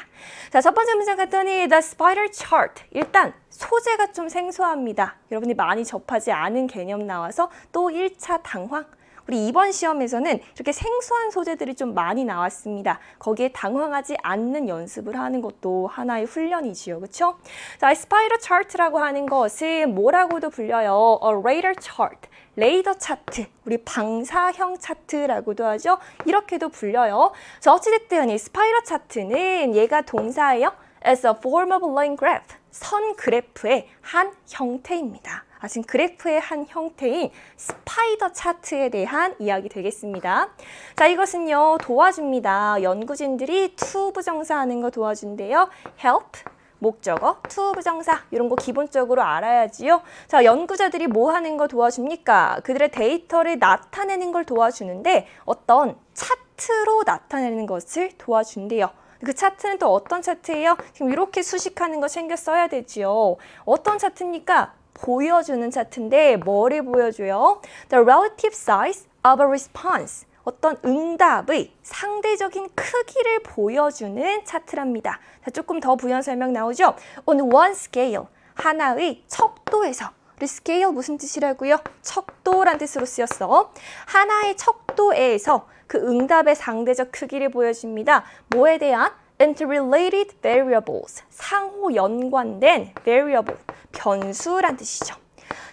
자, 첫 번째 문장 갔더니 The Spider Chart. 일단 소재가 좀 생소합니다. 여러분이 많이 접하지 않은 개념 나와서 또 1차 당황. 우리 이번 시험에서는 이렇게 생소한 소재들이 좀 많이 나왔습니다. 거기에 당황하지 않는 연습을 하는 것도 하나의 훈련이지요. 그렇죠? 자, 스파이더 차트라고 하는 것은 뭐라고도 불려요? radar chart, 레이더 차트, 우리 방사형 차트라고도 하죠. 이렇게도 불려요. 자, 어찌됐든 이 스파이더 차트는 얘가 동사예요. As a form of line graph, 선 그래프의 한 형태입니다. 지금 그래프의 한 형태인 스파이더 차트에 대한 이야기 되겠습니다. 자, 이것은요, 도와줍니다. 연구진들이 to 부정사 하는 거 도와준대요. help, 목적어, to 부정사 이런 거 기본적으로 알아야지요. 자, 연구자들이 뭐 하는 거 도와줍니까? 그들의 데이터를 나타내는 걸 도와주는데 어떤 차트로 나타내는 것을 도와준대요. 그 차트는 또 어떤 차트예요? 지금 이렇게 수식하는 거 챙겨 써야 되지요. 어떤 차트입니까? 보여주는 차트인데 뭐를 보여줘요? The relative size of a response. 어떤 응답의 상대적인 크기를 보여주는 차트랍니다. 자, 조금 더 부연 설명 나오죠? On one scale, 하나의 척도에서. 우리 scale 무슨 뜻이라고요? 척도란 뜻으로 쓰였어. 하나의 척도에서 그 응답의 상대적 크기를 보여줍니다. 뭐에 대한? Interrelated variables, 상호 연관된 variable, 변수란 뜻이죠.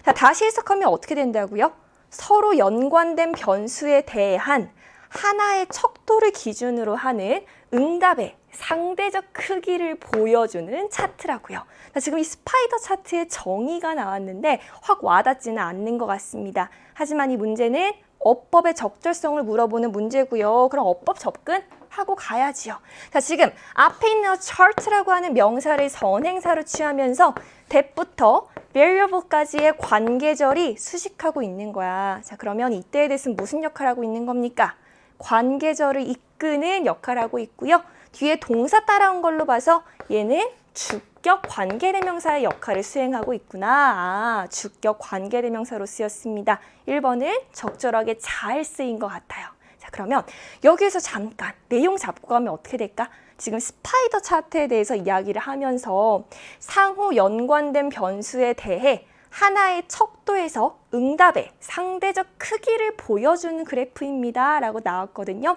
자, 다시 해석하면 어떻게 된다고요? 서로 연관된 변수에 대한 하나의 척도를 기준으로 하는 응답의 상대적 크기를 보여주는 차트라고요. 자, 지금 이 스파이더 차트의 정의가 나왔는데 확 와닿지는 않는 것 같습니다. 하지만 이 문제는 어법의 적절성을 물어보는 문제고요. 그럼 어법 접근하고 가야지요. 자, 지금 앞에 있는 chart라고 하는 명사를 선행사로 취하면서 that부터 variable까지의 관계절이 수식하고 있는 거야. 자, 그러면 이때에 대해서는 무슨 역할을 하고 있는 겁니까? 관계절을 이끄는 역할을 하고 있고요. 뒤에 동사 따라온 걸로 봐서 얘는 주격 관계대명사의 역할을 수행하고 있구나. 주격 관계대명사로 쓰였습니다. 1번은 적절하게 잘 쓰인 것 같아요. 자, 그러면 여기에서 잠깐 내용 잡고 가면 어떻게 될까? 지금 스파이더 차트에 대해서 이야기를 하면서 상호 연관된 변수에 대해 하나의 척도에서 응답의 상대적 크기를 보여주는 그래프입니다. 라고 나왔거든요.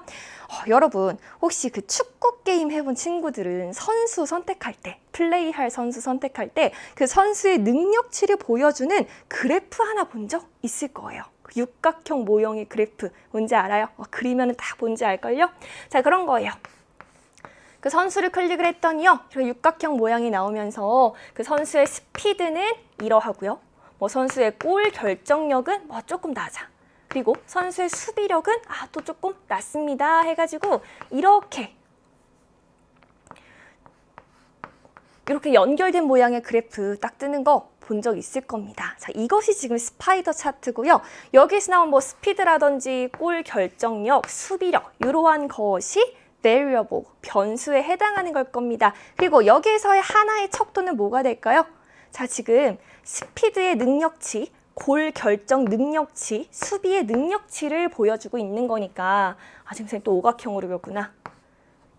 여러분, 혹시 그 축구 게임 해본 친구들은 선수 선택할 때, 플레이할 선수 선택할 때 그 선수의 능력치를 보여주는 그래프 하나 본 적 있을 거예요. 그 육각형 모형의 그래프 뭔지 알아요? 그리면 다 뭔지 알걸요? 자, 그런 거예요. 그 선수를 클릭을 했더니요, 이렇게 육각형 모양이 나오면서 그 선수의 스피드는 이러하고요. 뭐 선수의 골 결정력은 뭐 조금 낮아. 그리고 선수의 수비력은 또 조금 낮습니다. 해가지고 이렇게 연결된 모양의 그래프 딱 뜨는 거 본 적 있을 겁니다. 자, 이것이 지금 스파이더 차트고요. 여기서 나온 뭐 스피드라든지 골 결정력, 수비력 이러한 것이 variable, 변수에 해당하는 걸 겁니다. 그리고 여기에서의 하나의 척도는 뭐가 될까요? 자, 지금 스피드의 능력치, 골 결정 능력치, 수비의 능력치를 보여주고 있는 거니까 지금 선생님 또 오각형으로 그렸구나.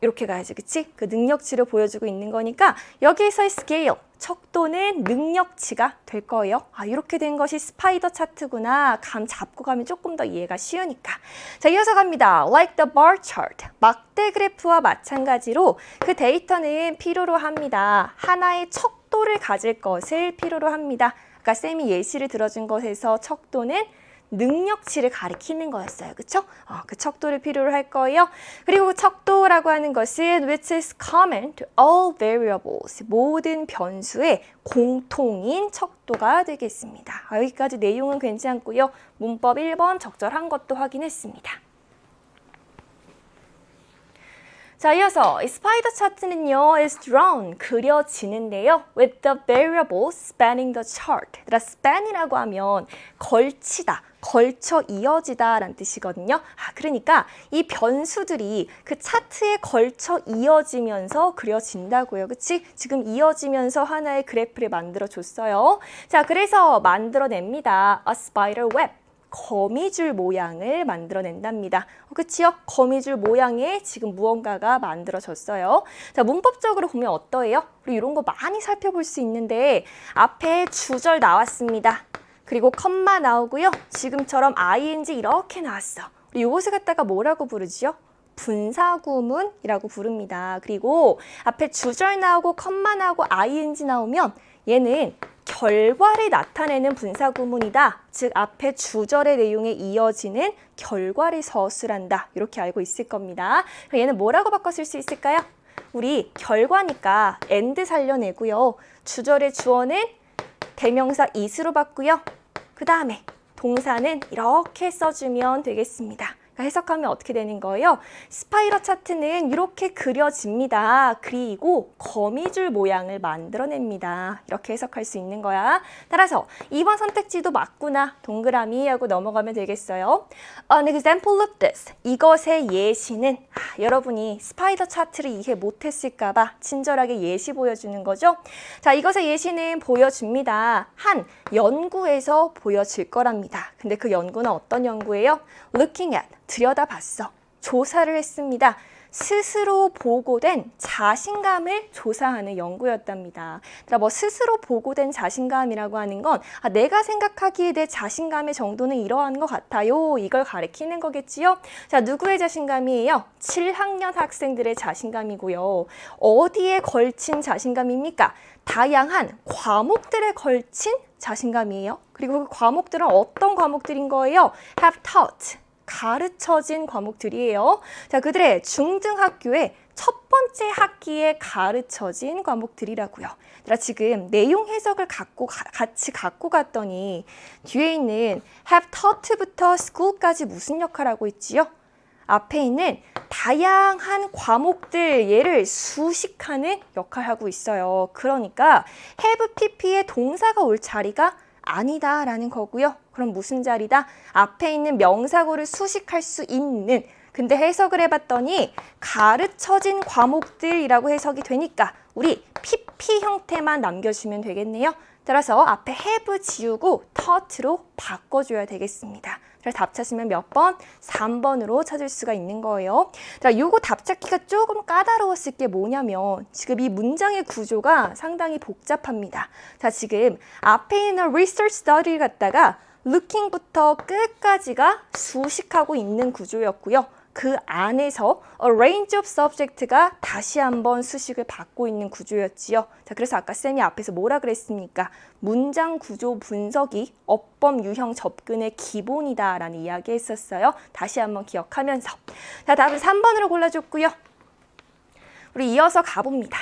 이렇게 가야지, 그치? 그 능력치를 보여주고 있는 거니까 여기에서의 scale, 척도는 능력치가 될 거예요. 이렇게 된 것이 스파이더 차트구나. 감 잡고 가면 조금 더 이해가 쉬우니까. 자, 이어서 갑니다. Like the bar chart. 막대 그래프와 마찬가지로 그 데이터는 필요로 합니다. 하나의 척도를 가질 것을 필요로 합니다. 아까 쌤이 예시를 들어준 것에서 척도는 능력치를 가리키는 거였어요. 그쵸? 그 척도를 필요로 할 거예요. 그리고 척도라고 하는 것은 which is common to all variables. 모든 변수의 공통인 척도가 되겠습니다. 여기까지 내용은 괜찮고요. 문법 1번 적절한 것도 확인했습니다. 자, 이어서 이 스파이더 차트는요, is drawn, 그려지는데요. with the variable spanning the chart. span이라고 하면 걸치다, 걸쳐 이어지다 라는 뜻이거든요. 그러니까 이 변수들이 그 차트에 걸쳐 이어지면서 그려진다고요. 그치? 지금 이어지면서 하나의 그래프를 만들어 줬어요. 자, 그래서 만들어냅니다. a spider web. 거미줄 모양을 만들어낸답니다. 그치요? 거미줄 모양의 지금 무언가가 만들어졌어요. 자, 문법적으로 보면 어떠해요? 우리 이런 거 많이 살펴볼 수 있는데 앞에 주절 나왔습니다. 그리고 컴마 나오고요. 지금처럼 ing 이렇게 나왔어. 우리 이것을 갖다가 뭐라고 부르지요? 분사구문이라고 부릅니다. 그리고 앞에 주절 나오고 컴마 나오고 ing 나오면 얘는 결과를 나타내는 분사구문이다. 즉 앞에 주절의 내용에 이어지는 결과를 서술한다. 이렇게 알고 있을 겁니다. 얘는 뭐라고 바꿔 쓸 수 있을까요? 우리 결과니까 and 살려내고요. 주절의 주어는 대명사 is로 바꾸요. 그 다음에 동사는 이렇게 써주면 되겠습니다. 해석하면 어떻게 되는 거예요? 스파이럴 차트는 이렇게 그려집니다. 그리고 거미줄 모양을 만들어냅니다. 이렇게 해석할 수 있는 거야. 따라서 2번 선택지도 맞구나. 동그라미 하고 넘어가면 되겠어요. An example of this. 이것의 예시는 여러분이 스파이더 차트를 이해 못했을까 봐 친절하게 예시 보여주는 거죠. 자, 이것의 예시는 보여줍니다. 한 연구에서 보여질 거랍니다. 근데 그 연구는 어떤 연구예요? Looking at. 들여다봤어. 조사를 했습니다. 스스로 보고된 자신감을 조사하는 연구였답니다. 뭐 스스로 보고된 자신감이라고 하는 건 내가 생각하기에 내 자신감의 정도는 이러한 것 같아요. 이걸 가리키는 거겠지요. 자, 누구의 자신감이에요? 7학년 학생들의 자신감이고요. 어디에 걸친 자신감입니까? 다양한 과목들에 걸친 자신감이에요. 그리고 그 과목들은 어떤 과목들인 거예요? have taught. 가르쳐진 과목들이에요. 자, 그들의 중등학교의 첫 번째 학기에 가르쳐진 과목들이라고요. 지금 내용 해석을 같이 갖고 갔더니 뒤에 있는 have taught부터 school까지 무슨 역할을 하고 있지요? 앞에 있는 다양한 과목들 얘를 수식하는 역할을 하고 있어요. 그러니까 have pp의 동사가 올 자리가 아니다라는 거고요. 그럼 무슨 자리다? 앞에 있는 명사구를 수식할 수 있는, 근데 해석을 해봤더니 가르쳐진 과목들이라고 해석이 되니까 우리 PP 형태만 남겨주면 되겠네요. 따라서 앞에 have 지우고 taught로 바꿔줘야 되겠습니다. 그래서 답 찾으면 몇 번? 3번으로 찾을 수가 있는 거예요. 자, 요거 답 찾기가 조금 까다로웠을 게 뭐냐면 지금 이 문장의 구조가 상당히 복잡합니다. 자, 지금 앞에 있는 research study를 갖다가 looking부터 끝까지가 수식하고 있는 구조였고요. 그 안에서 a range of subject가 다시 한번 수식을 받고 있는 구조였지요. 자, 그래서 아까 쌤이 앞에서 뭐라 그랬습니까? 문장 구조 분석이 어법 유형 접근의 기본이다라는 이야기 했었어요. 다시 한번 기억하면서. 자, 답은 3번으로 골라줬고요. 우리 이어서 가봅니다.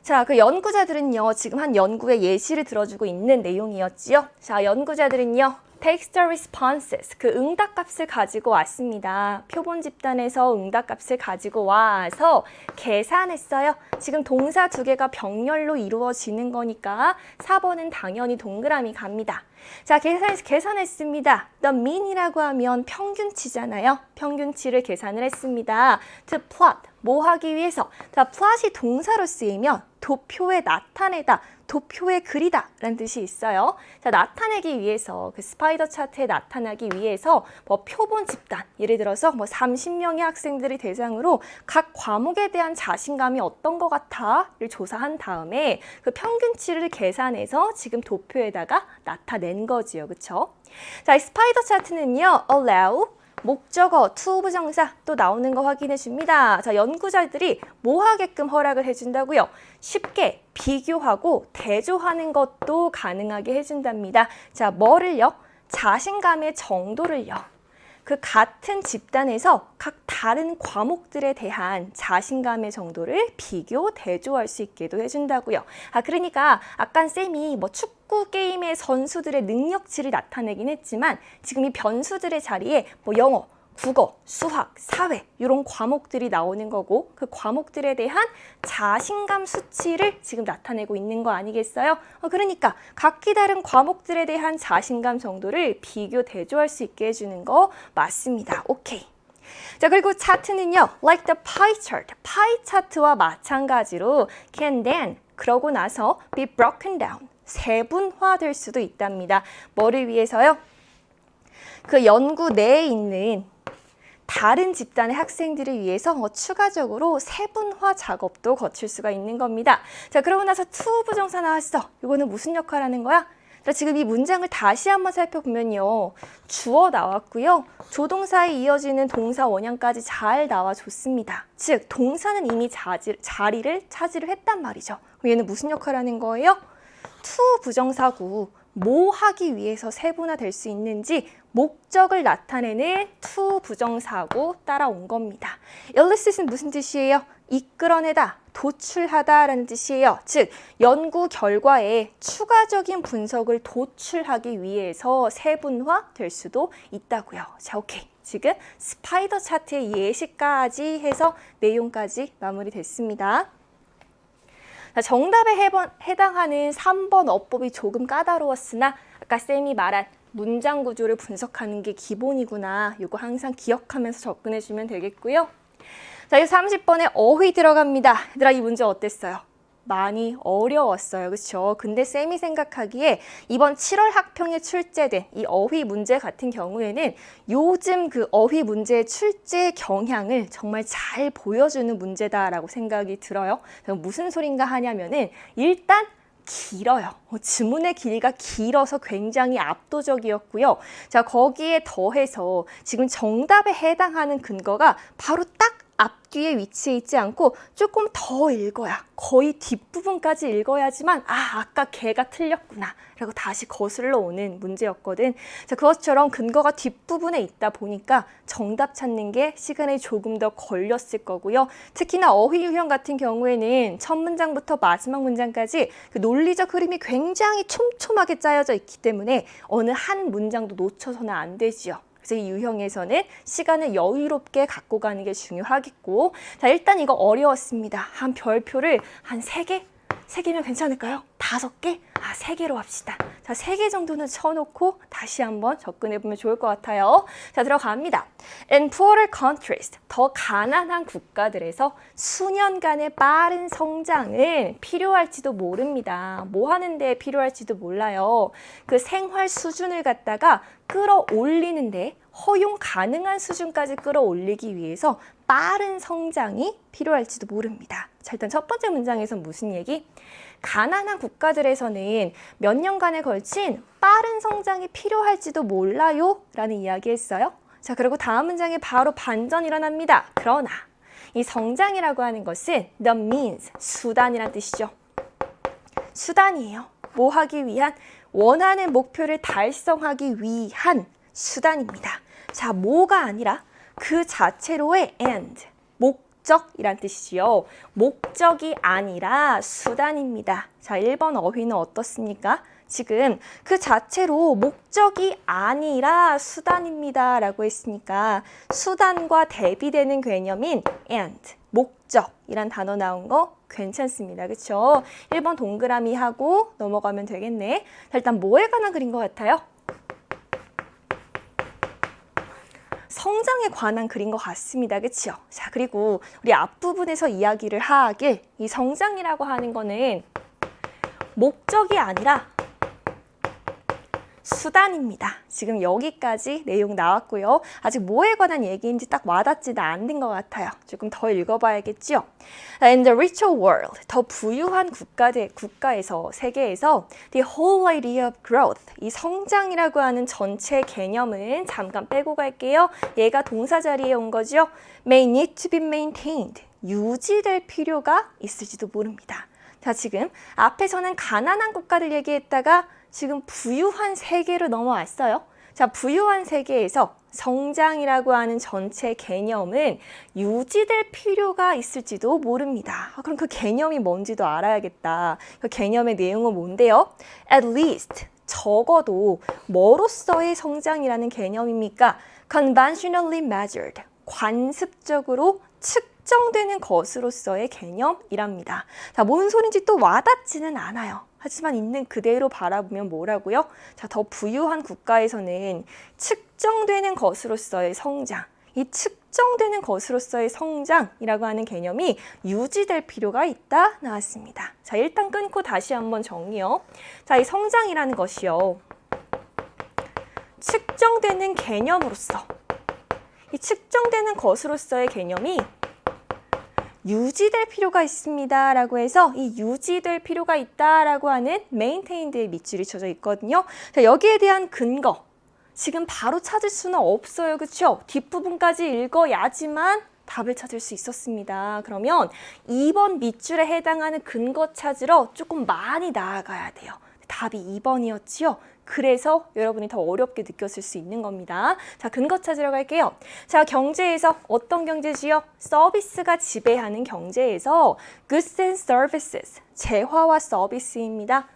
자, 그 연구자들은요, 지금 한 연구의 예시를 들어주고 있는 내용이었지요. 자, 연구자들은요, text responses, 그 응답값을 가지고 왔습니다. 표본 집단에서 응답값을 가지고 와서 계산했어요. 지금 동사 두 개가 병렬로 이루어지는 거니까 4번은 당연히 동그라미 갑니다. 자, 계산했습니다. The mean이라고 하면 평균치잖아요. 평균치를 계산을 했습니다. To plot, 뭐 하기 위해서? 자, plot이 동사로 쓰이면 도표에 나타내다, 도표에 그리다 라는 뜻이 있어요. 자, 나타내기 위해서, 그 스파이더 차트에 나타나기 위해서 뭐 표본 집단, 예를 들어서 뭐 30명의 학생들이 대상으로 각 과목에 대한 자신감이 어떤 것 같아? 를 조사한 다음에 그 평균치를 계산해서 지금 도표에다가 나타낸 거지요. 그쵸? 자, 이 스파이더 차트는요, allow, 목적어, to 부정사 또 나오는 거 확인해 줍니다. 자, 연구자들이 뭐 하게끔 허락을 해준다고요? 쉽게 비교하고 대조하는 것도 가능하게 해준답니다. 자, 뭐를요? 자신감의 정도를요. 그 같은 집단에서 각 다른 과목들에 대한 자신감의 정도를 비교, 대조할 수 있게도 해준다고요. 아, 그러니까 아까 쌤이 뭐 축구 게임의 선수들의 능력치를 나타내긴 했지만 지금 이 변수들의 자리에 뭐 영어, 국어, 수학, 사회 이런 과목들이 나오는 거고 그 과목들에 대한 자신감 수치를 지금 나타내고 있는 거 아니겠어요? 그러니까 각기 다른 과목들에 대한 자신감 정도를 비교, 대조할 수 있게 해주는 거 맞습니다. 오케이. 자, 그리고 차트는요, like the pie chart, 파이 차트와 마찬가지로 can then, 그러고 나서 be broken down, 세분화될 수도 있답니다. 뭐를 위해서요? 그 연구 내에 있는 다른 집단의 학생들을 위해서 추가적으로 세분화 작업도 거칠 수가 있는 겁니다. 자, 그러고 나서 to 부정사 나왔어. 이거는 무슨 역할을 하는 거야? 자, 지금 이 문장을 다시 한번 살펴보면요. 주어 나왔고요. 조동사에 이어지는 동사 원형까지 잘 나와줬습니다. 즉, 동사는 이미 자리를 차지를 했단 말이죠. 그럼 얘는 무슨 역할을 하는 거예요? to 부정사고 뭐 하기 위해서 세분화될 수 있는지 목적을 나타내는 to 부정사고 따라온 겁니다. elicit은 무슨 뜻이에요? 이끌어내다, 도출하다라는 뜻이에요. 즉, 연구 결과에 추가적인 분석을 도출하기 위해서 세분화될 수도 있다고요. 자, 오케이. 지금 스파이더 차트의 예시까지 해서 내용까지 마무리됐습니다. 자, 정답에 해당하는 3번 어법이 조금 까다로웠으나 아까 쌤이 말한 문장 구조를 분석하는 게 기본이구나. 이거 항상 기억하면서 접근해주면 되겠고요. 자, 이제 30번에 어휘 들어갑니다. 얘들아, 이 문제 어땠어요? 많이 어려웠어요. 그렇죠? 근데 쌤이 생각하기에 이번 7월 학평에 출제된 이 어휘 문제 같은 경우에는 요즘 그 어휘 문제의 출제 경향을 정말 잘 보여주는 문제다라고 생각이 들어요. 무슨 소린가 하냐면은 일단 길어요. 지문의 길이가 길어서 굉장히 압도적이었고요. 자, 거기에 더해서 지금 정답에 해당하는 근거가 바로 딱 앞뒤에 위치해 있지 않고 조금 더 읽어야, 거의 뒷부분까지 읽어야지만 아까 걔가 틀렸구나 라고 다시 거슬러 오는 문제였거든. 자, 그것처럼 근거가 뒷부분에 있다 보니까 정답 찾는 게 시간이 조금 더 걸렸을 거고요. 특히나 어휘 유형 같은 경우에는 첫 문장부터 마지막 문장까지 그 논리적 흐름이 굉장히 촘촘하게 짜여져 있기 때문에 어느 한 문장도 놓쳐서는 안 되지요. 그래서 이 유형에서는 시간을 여유롭게 갖고 가는 게 중요하겠고, 자, 일단 이거 어려웠습니다. 한 별표를 한 3개? 3개면 괜찮을까요? 5개? 3개로 합시다. 자, 다 3개 정도는 쳐놓고 다시 한번 접근해보면 좋을 것 같아요. 자, 들어갑니다. In poorer countries, 더 가난한 국가들에서 수년간의 빠른 성장은 필요할지도 모릅니다. 뭐 하는데 필요할지도 몰라요. 그 생활 수준을 갖다가 끌어올리는데 허용 가능한 수준까지 끌어올리기 위해서 빠른 성장이 필요할지도 모릅니다. 자, 일단 첫 번째 문장에서 무슨 얘기? 가난한 국가들에서는 몇 년간에 걸친 빠른 성장이 필요할지도 몰라요 라는 이야기 했어요. 자, 그리고 다음 문장에 바로 반전이 일어납니다. 그러나 이 성장이라고 하는 것은 the means, 수단이란 뜻이죠. 수단이에요. 뭐 하기 위한? 원하는 목표를 달성하기 위한 수단입니다. 자, 뭐가 아니라 그 자체로의 end, 목적이란 뜻이지요. 목적이 아니라 수단입니다. 자, 1번 어휘는 어떻습니까? 지금 그 자체로 목적이 아니라 수단입니다 라고 했으니까 수단과 대비되는 개념인 and, 목적이란 단어 나온 거 괜찮습니다. 그렇죠? 1번 동그라미 하고 넘어가면 되겠네. 자, 일단 뭐에 관한 글인 것 같아요? 성장에 관한 글인 것 같습니다. 그렇죠? 자, 그리고 우리 앞부분에서 이야기를 하길 이 성장이라고 하는 거는 목적이 아니라 수단입니다. 지금 여기까지 내용 나왔고요. 아직 뭐에 관한 얘기인지 딱 와닿지는 않는 것 같아요. 조금 더 읽어봐야겠죠. In the richer world, 더 부유한 국가에서, 세계에서 the whole idea of growth, 이 성장이라고 하는 전체 개념은 잠깐 빼고 갈게요. 얘가 동사 자리에 온 거죠. May need to be maintained, 유지될 필요가 있을지도 모릅니다. 자, 지금 앞에서는 가난한 국가를 얘기했다가 지금 부유한 세계로 넘어왔어요. 자, 부유한 세계에서 성장이라고 하는 전체 개념은 유지될 필요가 있을지도 모릅니다. 그럼 그 개념이 뭔지도 알아야겠다. 그 개념의 내용은 뭔데요? At least, 적어도 뭐로서의 성장이라는 개념입니까? Conventionally measured, 관습적으로 측정되는 것으로서의 개념이랍니다. 자, 뭔 소린지 또 와닿지는 않아요. 하지만 있는 그대로 바라보면 뭐라고요? 자, 더 부유한 국가에서는 측정되는 것으로서의 성장, 이 측정되는 것으로서의 성장이라고 하는 개념이 유지될 필요가 있다 나왔습니다. 자, 일단 끊고 다시 한번 정리요. 자, 이 성장이라는 것이요. 측정되는 개념으로서, 이 측정되는 것으로서의 개념이 유지될 필요가 있습니다 라고 해서 이 유지될 필요가 있다 라고 하는 maintained의 밑줄이 쳐져 있거든요. 자, 여기에 대한 근거 지금 바로 찾을 수는 없어요. 그렇죠? 뒷부분까지 읽어야지만 답을 찾을 수 있었습니다. 그러면 2번 밑줄에 해당하는 근거 찾으러 조금 많이 나아가야 돼요. 답이 2번이었지요. 그래서 여러분이 더 어렵게 느꼈을 수 있는 겁니다. 자, 근거 찾으러 갈게요. 자, 경제에서 어떤 경제지요? 서비스가 지배하는 경제에서 goods and services, 재화와 서비스입니다.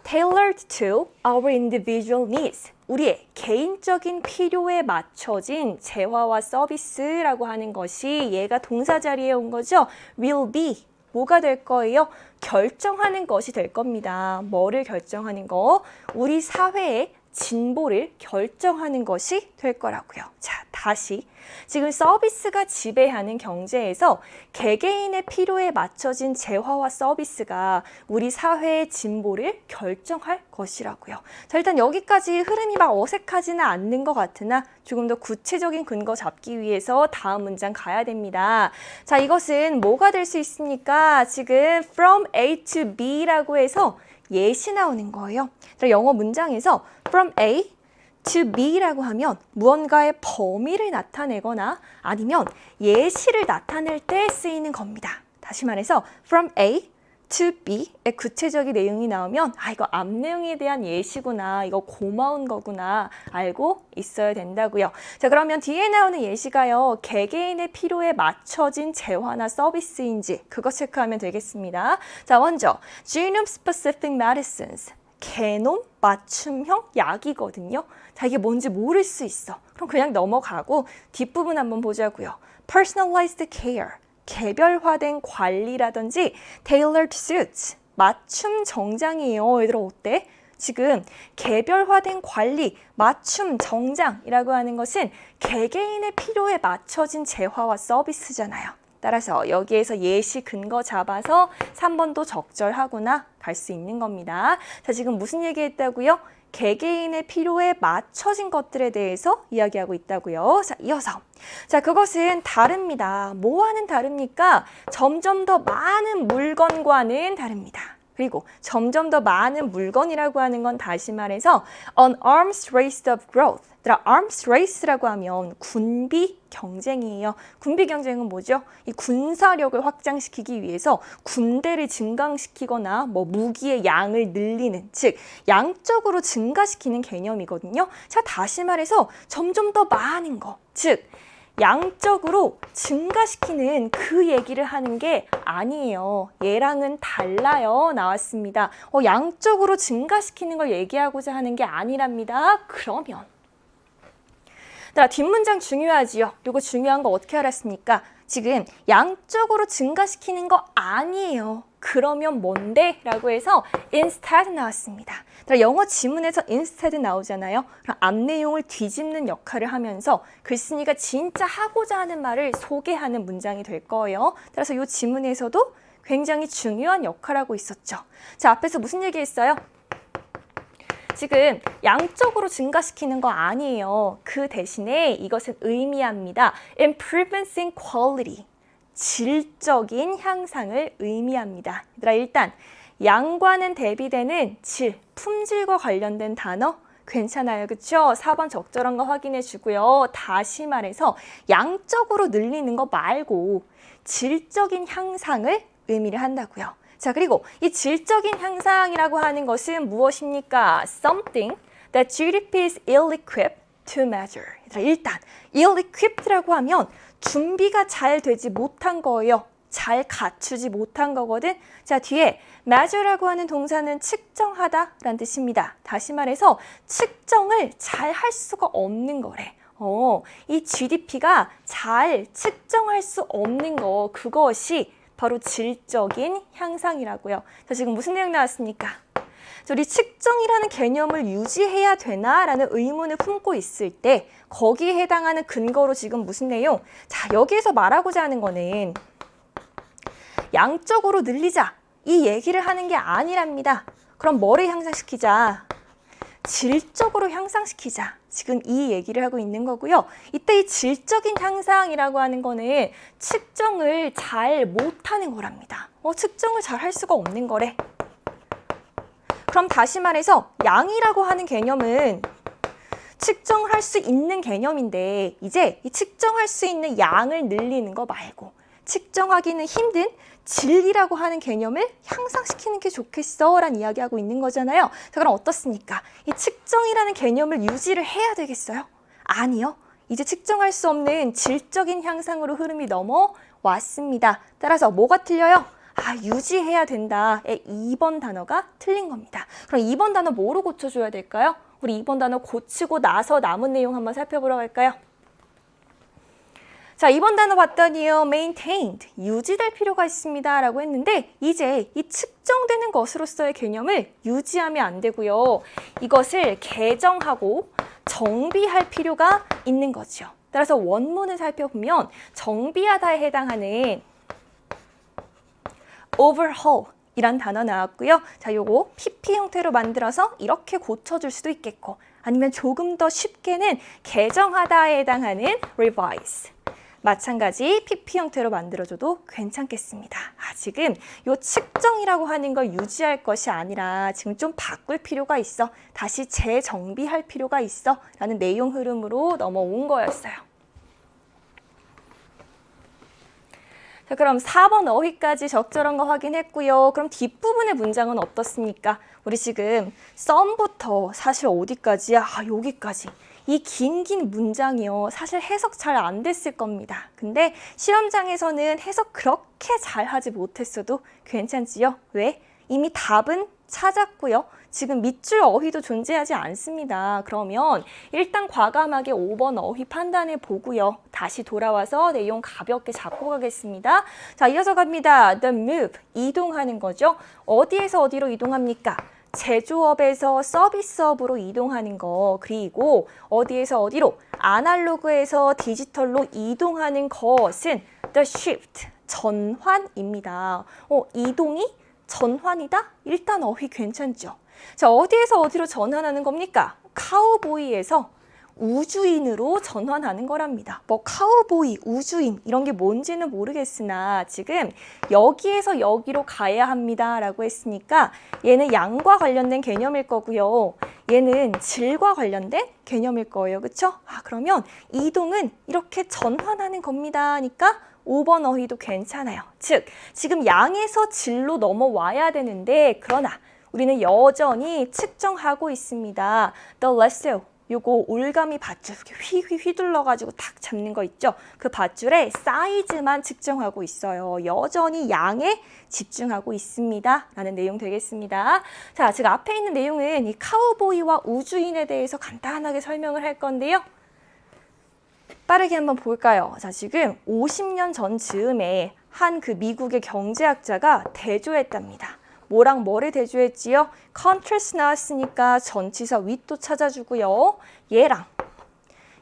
tailored to our individual needs, 우리의 개인적인 필요에 맞춰진 재화와 서비스라고 하는 것이 얘가 동사 자리에 온 거죠. will be, 뭐가 될 거예요? 결정하는 것이 될 겁니다. 뭐를 결정하는 거? 우리 사회의 진보를 결정하는 것이 될 거라고요. 자, 다시 지금 서비스가 지배하는 경제에서 개개인의 필요에 맞춰진 재화와 서비스가 우리 사회의 진보를 결정할 것이라고요. 자, 일단 여기까지 흐름이 막 어색하지는 않는 것 같으나 조금 더 구체적인 근거 잡기 위해서 다음 문장 가야 됩니다. 자, 이것은 뭐가 될 수 있습니까? 지금 from A to B라고 해서 예시 나오는 거예요. 영어 문장에서 from A to B라고 하면 무언가의 범위를 나타내거나 아니면 예시를 나타낼 때 쓰이는 겁니다. 다시 말해서 from A to B의 구체적인 내용이 나오면 아, 이거 앞 내용에 대한 예시구나, 이거 고마운 거구나 알고 있어야 된다고요. 자, 그러면 뒤에 나오는 예시가요, 개개인의 필요에 맞춰진 재화나 서비스인지 그거 체크하면 되겠습니다. 자, 먼저 genome specific medicines, 게놈 맞춤형 약이거든요. 자, 이게 뭔지 모를 수 있어. 그럼 그냥 넘어가고 뒷부분 한번 보자고요. personalized care, 개별화된 관리라든지 tailored suits, 맞춤 정장이에요. 얘들아 어때? 지금 개별화된 관리, 맞춤, 정장이라고 하는 것은 개개인의 필요에 맞춰진 재화와 서비스잖아요. 따라서 여기에서 예시 근거 잡아서 3번도 적절하구나 갈 수 있는 겁니다. 자, 지금 무슨 얘기했다고요? 개개인의 필요에 맞춰진 것들에 대해서 이야기하고 있다고요. 자, 이어서. 자, 그것은 다릅니다. 뭐와는 다릅니까? 점점 더 많은 물건과는 다릅니다. 그리고 점점 더 많은 물건이라고 하는 건 다시 말해서 an arms race of growth. arms race라고 하면 군비 경쟁이에요. 군비 경쟁은 뭐죠? 이 군사력을 확장시키기 위해서 군대를 증강시키거나 뭐 무기의 양을 늘리는, 즉 양적으로 증가시키는 개념이거든요. 자, 다시 말해서 점점 더 많은 거, 즉 양적으로 증가시키는 그 얘기를 하는 게 아니에요. 얘랑은 달라요. 나왔습니다. 양적으로 증가시키는 걸 얘기하고자 하는 게 아니랍니다. 그러면 뒷문장 중요하지요. 이거 중요한 거 어떻게 알았습니까? 지금 양적으로 증가시키는 거 아니에요. 그러면 뭔데? 라고 해서 instead 나왔습니다. 영어 지문에서 instead 나오잖아요. 그럼 앞 내용을 뒤집는 역할을 하면서 글쓴이가 진짜 하고자 하는 말을 소개하는 문장이 될 거예요. 따라서 이 지문에서도 굉장히 중요한 역할을 하고 있었죠. 자, 앞에서 무슨 얘기했어요? 지금 양적으로 증가시키는 거 아니에요. 그 대신에 이것은 의미합니다. Improvements in quality. 질적인 향상을 의미합니다. 얘들아, 일단 양과는 대비되는 질, 품질과 관련된 단어 괜찮아요. 그렇죠? 4번 적절한 거 확인해 주고요. 다시 말해서 양적으로 늘리는 거 말고 질적인 향상을 의미를 한다고요. 자, 그리고 이 질적인 향상이라고 하는 것은 무엇입니까? Something that GDP is ill-equipped to measure. 일단 ill-equipped라고 하면 준비가 잘 되지 못한 거예요. 잘 갖추지 못한 거거든. 자, 뒤에 measure라고 하는 동사는 측정하다라는 뜻입니다. 다시 말해서 측정을 잘 할 수가 없는 거래. 이 GDP가 잘 측정할 수 없는 거, 그것이 바로 질적인 향상이라고요. 자, 지금 무슨 내용 나왔습니까? 우리 측정이라는 개념을 유지해야 되나라는 의문을 품고 있을 때 거기에 해당하는 근거로 지금 무슨 내용? 자, 여기에서 말하고자 하는 거는 양적으로 늘리자 이 얘기를 하는 게 아니랍니다. 그럼 뭐를 향상시키자? 질적으로 향상시키자. 지금 이 얘기를 하고 있는 거고요. 이때 이 질적인 향상이라고 하는 거는 측정을 잘 못하는 거랍니다. 측정을 잘 할 수가 없는 거래. 그럼 다시 말해서 양이라고 하는 개념은 측정할 수 있는 개념인데 이제 이 측정할 수 있는 양을 늘리는 거 말고 측정하기는 힘든 질이라고 하는 개념을 향상시키는 게 좋겠어 라는 이야기하고 있는 거잖아요. 자, 그럼 어떻습니까? 이 측정이라는 개념을 유지를 해야 되겠어요? 아니요. 이제 측정할 수 없는 질적인 향상으로 흐름이 넘어왔습니다. 따라서 뭐가 틀려요? 유지해야 된다의 2번 단어가 틀린 겁니다. 그럼 2번 단어 뭐로 고쳐줘야 될까요? 우리 2번 단어 고치고 나서 남은 내용 한번 살펴보러 갈까요? 자, 2번 단어 봤더니요. maintained, 유지될 필요가 있습니다 라고 했는데 이제 이 측정되는 것으로서의 개념을 유지하면 안 되고요. 이것을 개정하고 정비할 필요가 있는 거죠. 따라서 원문을 살펴보면 정비하다에 해당하는 overhaul 이란 단어 나왔고요. 자, 요거 PP 형태로 만들어서 이렇게 고쳐줄 수도 있겠고 아니면 조금 더 쉽게는 개정하다에 해당하는 revise. 마찬가지 PP 형태로 만들어줘도 괜찮겠습니다. 지금 요 측정이라고 하는 걸 유지할 것이 아니라 지금 좀 바꿀 필요가 있어. 다시 재정비할 필요가 있어. 라는 내용 흐름으로 넘어온 거였어요. 자, 그럼 4번 어휘까지 적절한 거 확인했고요. 그럼 뒷부분의 문장은 어떻습니까? 우리 지금 썸부터 사실 어디까지야? 여기까지. 이 긴 문장이요. 사실 해석 잘 안 됐을 겁니다. 근데 시험장에서는 해석 그렇게 잘 하지 못했어도 괜찮지요? 왜? 이미 답은 찾았고요. 지금 밑줄 어휘도 존재하지 않습니다. 그러면 일단 과감하게 5번 어휘 판단해 보고요. 다시 돌아와서 내용 가볍게 잡고 가겠습니다. 자, 이어서 갑니다. The move, 이동하는 거죠. 어디에서 어디로 이동합니까? 제조업에서 서비스업으로 이동하는 거, 그리고 어디에서 어디로 아날로그에서 디지털로 이동하는 것은 the shift, 전환입니다. 이동이 전환이다? 일단 어휘 괜찮죠? 자, 어디에서 어디로 전환하는 겁니까? 카우보이에서 우주인으로 전환하는 거랍니다. 뭐 카우보이, 우주인 이런 게 뭔지는 모르겠으나 지금 여기에서 여기로 가야 합니다 라고 했으니까 얘는 양과 관련된 개념일 거고요. 얘는 질과 관련된 개념일 거예요. 그쵸? 그러면 이동은 이렇게 전환하는 겁니다 하니까 5번 어휘도 괜찮아요. 즉, 지금 양에서 질로 넘어와야 되는데 그러나 우리는 여전히 측정하고 있습니다. The lasso, 요거 올가미 밧줄 이렇게 휘둘러가지고 탁 잡는 거 있죠? 그 밧줄의 사이즈만 측정하고 있어요. 여전히 양에 집중하고 있습니다. 라는 내용 되겠습니다. 자, 지금 앞에 있는 내용은 이 카우보이와 우주인에 대해서 간단하게 설명을 할 건데요. 빠르게 한번 볼까요? 자, 지금 50년 전 즈음에 한 그 미국의 경제학자가 대조했답니다. 뭐랑 뭐를 대조했지요? contrast 나왔으니까 전치사 윗도 찾아주고요. 얘랑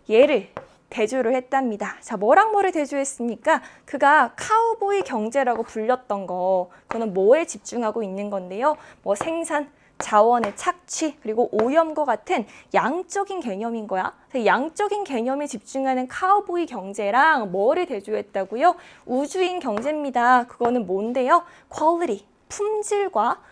얘를 대조를 했답니다. 자, 뭐랑 뭐를 대조했습니까? 그가 카우보이 경제라고 불렸던 거, 그거는 뭐에 집중하고 있는 건데요. 뭐 생산, 자원의 착취, 그리고 오염과 같은 양적인 개념인 거야. 양적인 개념에 집중하는 카우보이 경제랑 뭐를 대조했다고요? 우주인 경제입니다. 그거는 뭔데요? quality, 품질과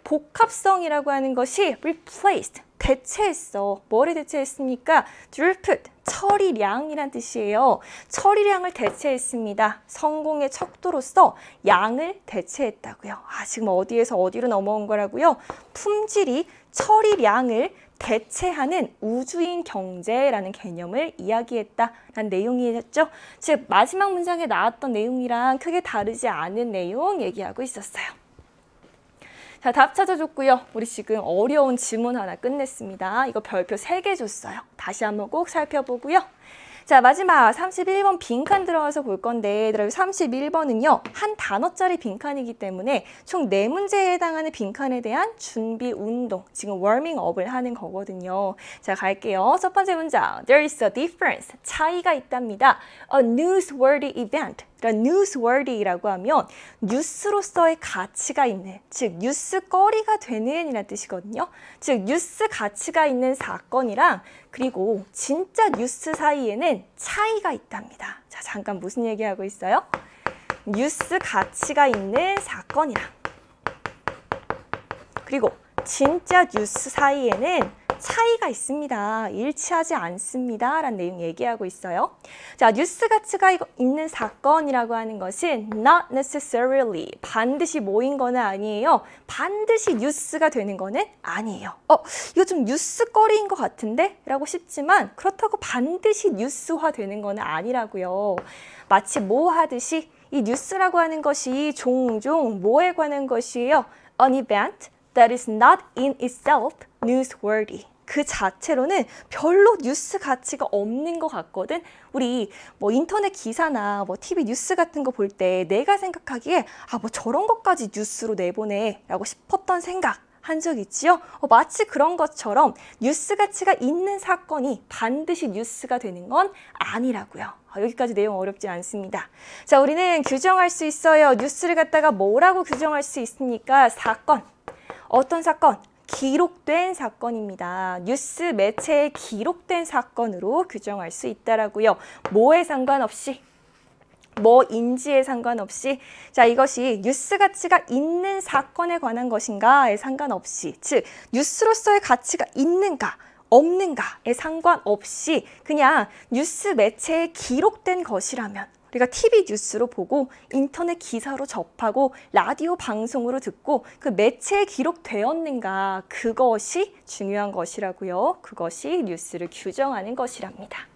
복합성이라고 하는 것이 replaced, 대체했어. 뭐를 대체했습니까? throughput, 처리량이란 뜻이에요. 처리량을 대체했습니다. 성공의 척도로서 양을 대체했다고요. 지금 어디에서 어디로 넘어온 거라고요? 품질이 처리량을 대체하는 우주인 경제라는 개념을 이야기했다라는 내용이었죠. 즉 마지막 문장에 나왔던 내용이랑 크게 다르지 않은 내용 얘기하고 있었어요. 자, 답 찾아줬고요. 우리 지금 어려운 지문 하나 끝냈습니다. 이거 별표 3개 줬어요. 다시 한번 꼭 살펴보고요. 자, 마지막 31번 빈칸 들어가서 볼 건데 31번은요. 한 단어짜리 빈칸이기 때문에 총 4문제에 해당하는 빈칸에 대한 준비 운동, 지금 워밍업을 하는 거거든요. 자, 갈게요. 첫 번째 문장. There is a difference. 차이가 있답니다. A newsworthy event. newsworthy라고 하면 뉴스로서의 가치가 있는, 즉 뉴스거리가 되는 이라는 뜻이거든요. 즉 뉴스 가치가 있는 사건이랑 그리고 진짜 뉴스 사이에는 차이가 있답니다. 자, 잠깐 무슨 얘기하고 있어요? 뉴스 가치가 있는 사건이랑 그리고 진짜 뉴스 사이에는 차이가 있습니다. 일치하지 않습니다. 라는 내용 얘기하고 있어요. 자, 뉴스 가치가 있는 사건이라고 하는 것은 not necessarily, 반드시 뭐인 거는 아니에요. 반드시 뉴스가 되는 거는 아니에요. 이거 좀 뉴스거리인 것 같은데? 라고 싶지만 그렇다고 반드시 뉴스화 되는 거는 아니라고요. 마치 뭐 하듯이 이 뉴스라고 하는 것이 종종 뭐에 관한 것이에요? An event that is not in itself newsworthy. 그 자체로는 별로 뉴스 가치가 없는 것 같거든. 우리 뭐 인터넷 기사나 뭐 TV 뉴스 같은 거 볼 때 내가 생각하기에 뭐 저런 것까지 뉴스로 내보내 라고 싶었던 생각 한 적 있지요? 마치 그런 것처럼 뉴스 가치가 있는 사건이 반드시 뉴스가 되는 건 아니라고요. 여기까지 내용 어렵지 않습니다. 자, 우리는 규정할 수 있어요. 뉴스를 갖다가 뭐라고 규정할 수 있습니까? 사건. 어떤 사건? 기록된 사건입니다. 뉴스 매체에 기록된 사건으로 규정할 수 있다라고요. 뭐에 상관없이, 뭐인지에 상관없이, 자, 이것이 뉴스 가치가 있는 사건에 관한 것인가에 상관없이, 즉 뉴스로서의 가치가 있는가 없는가에 상관없이 그냥 뉴스 매체에 기록된 것이라면, 우리가 TV 뉴스로 보고 인터넷 기사로 접하고 라디오 방송으로 듣고 그 매체에 기록되었는가, 그것이 중요한 것이라고요. 그것이 뉴스를 규정하는 것이랍니다.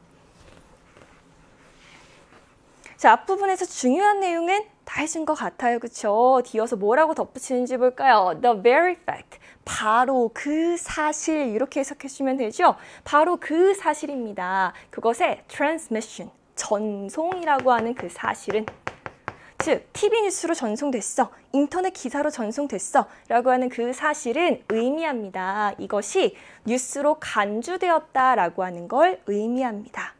자, 앞부분에서 중요한 내용은 다 해준 것 같아요. 그쵸? 뒤어서 뭐라고 덧붙이는지 볼까요? The very fact. 바로 그 사실, 이렇게 해석해 주시면 되죠? 바로 그 사실입니다. 그것의 transmission. 전송이라고 하는 그 사실은, 즉 TV 뉴스로 전송됐어, 인터넷 기사로 전송됐어 라고 하는 그 사실은 의미합니다. 이것이 뉴스로 간주되었다라고 하는 걸 의미합니다.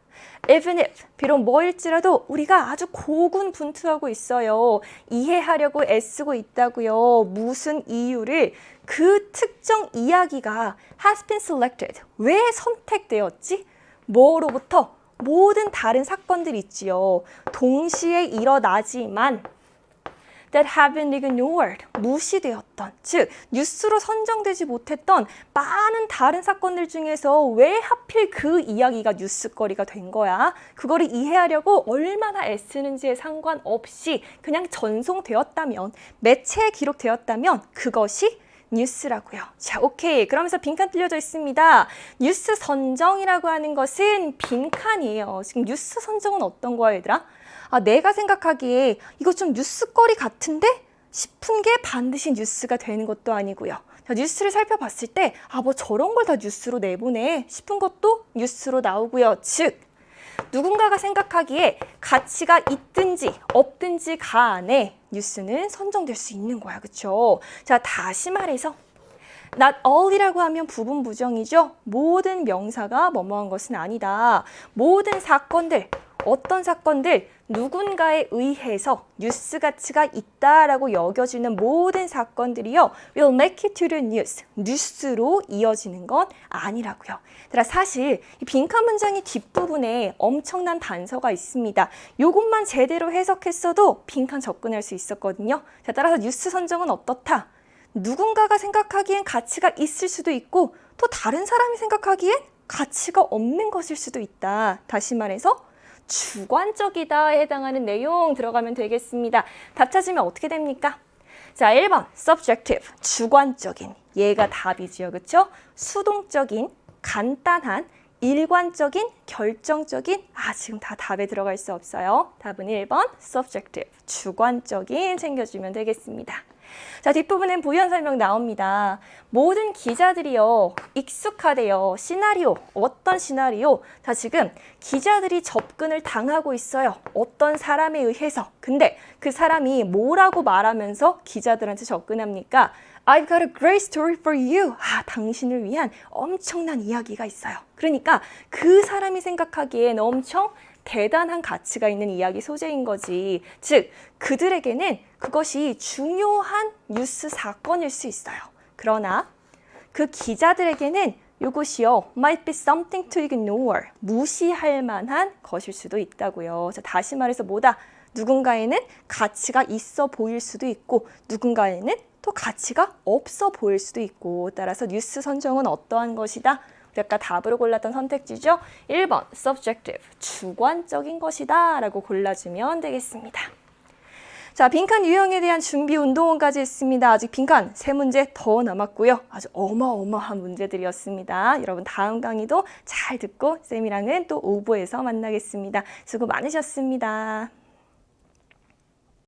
Even if, 비록 뭐일지라도 우리가 아주 고군분투하고 있어요. 이해하려고 애쓰고 있다고요. 무슨 이유를 그 특정 이야기가 has been selected. 왜 선택되었지? 뭐로부터? 모든 다른 사건들 있지요. 동시에 일어나지만 that have been ignored, 무시되었던, 즉 뉴스로 선정되지 못했던 많은 다른 사건들 중에서 왜 하필 그 이야기가 뉴스거리가 된 거야? 그거를 이해하려고 얼마나 애쓰는지에 상관없이 그냥 전송되었다면, 매체에 기록되었다면 그것이 뉴스라고요. 자, 오케이. 그러면서 빈칸 뚫려져 있습니다. 뉴스 선정이라고 하는 것은 빈칸이에요. 지금 뉴스 선정은 어떤 거야, 얘들아? 아, 내가 생각하기에 이거 좀 뉴스거리 같은데? 싶은 게 반드시 뉴스가 되는 것도 아니고요. 자, 뉴스를 살펴봤을 때 아, 뭐 저런 걸 다 뉴스로 내보내 싶은 것도 뉴스로 나오고요. 즉, 누군가가 생각하기에 가치가 있든지 없든지 간에 뉴스는 선정될 수 있는 거야. 그쵸? 자, 다시 말해서 not all이라고 하면 부분 부정이죠. 모든 명사가 뭐뭐한 것은 아니다. 모든 사건들, 어떤 사건들, 누군가에 의해서 뉴스 가치가 있다라고 여겨지는 모든 사건들이요, will make it to the news, 뉴스로 이어지는 건 아니라고요. 사실 이 빈칸 문장의 뒷부분에 엄청난 단서가 있습니다. 요것만 제대로 해석했어도 빈칸 접근할 수 있었거든요. 자, 따라서 뉴스 선정은 어떻다? 누군가가 생각하기엔 가치가 있을 수도 있고 또 다른 사람이 생각하기엔 가치가 없는 것일 수도 있다. 다시 말해서 주관적이다에 해당하는 내용 들어가면 되겠습니다. 답 찾으면 어떻게 됩니까? 자, 1번 subjective, 주관적인. 얘가 답이지요. 그렇죠? 수동적인, 간단한, 일관적인, 결정적인. 아, 지금 다 답에 들어갈 수 없어요. 답은 1번 subjective, 주관적인 챙겨주면 되겠습니다. 자, 뒷부분엔 부연 설명 나옵니다. 모든 기자들이요, 익숙하대요. 시나리오, 어떤 시나리오? 자, 지금 기자들이 접근을 당하고 있어요. 어떤 사람에 의해서. 근데 그 사람이 뭐라고 말하면서 기자들한테 접근합니까? I've got a great story for you. 아, 당신을 위한 엄청난 이야기가 있어요. 그러니까 그 사람이 생각하기엔 엄청 대단한 가치가 있는 이야기 소재인 거지. 즉, 그들에게는 그것이 중요한 뉴스 사건일 수 있어요. 그러나 그 기자들에게는 이것이요, might be something to ignore, 무시할 만한 것일 수도 있다고요. 자, 다시 말해서 뭐다? 누군가에는 가치가 있어 보일 수도 있고 누군가에는 또 가치가 없어 보일 수도 있고, 따라서 뉴스 선정은 어떠한 것이다? 아까 답으로 골랐던 선택지죠. 1번 subjective, 주관적인 것이다 라고 골라주면 되겠습니다. 자, 빈칸 유형에 대한 준비 운동원까지 했습니다. 아직 빈칸 3문제 더 남았고요. 아주 어마어마한 문제들이었습니다. 여러분 다음 강의도 잘 듣고 쌤이랑은 또 오브에서 만나겠습니다. 수고 많으셨습니다.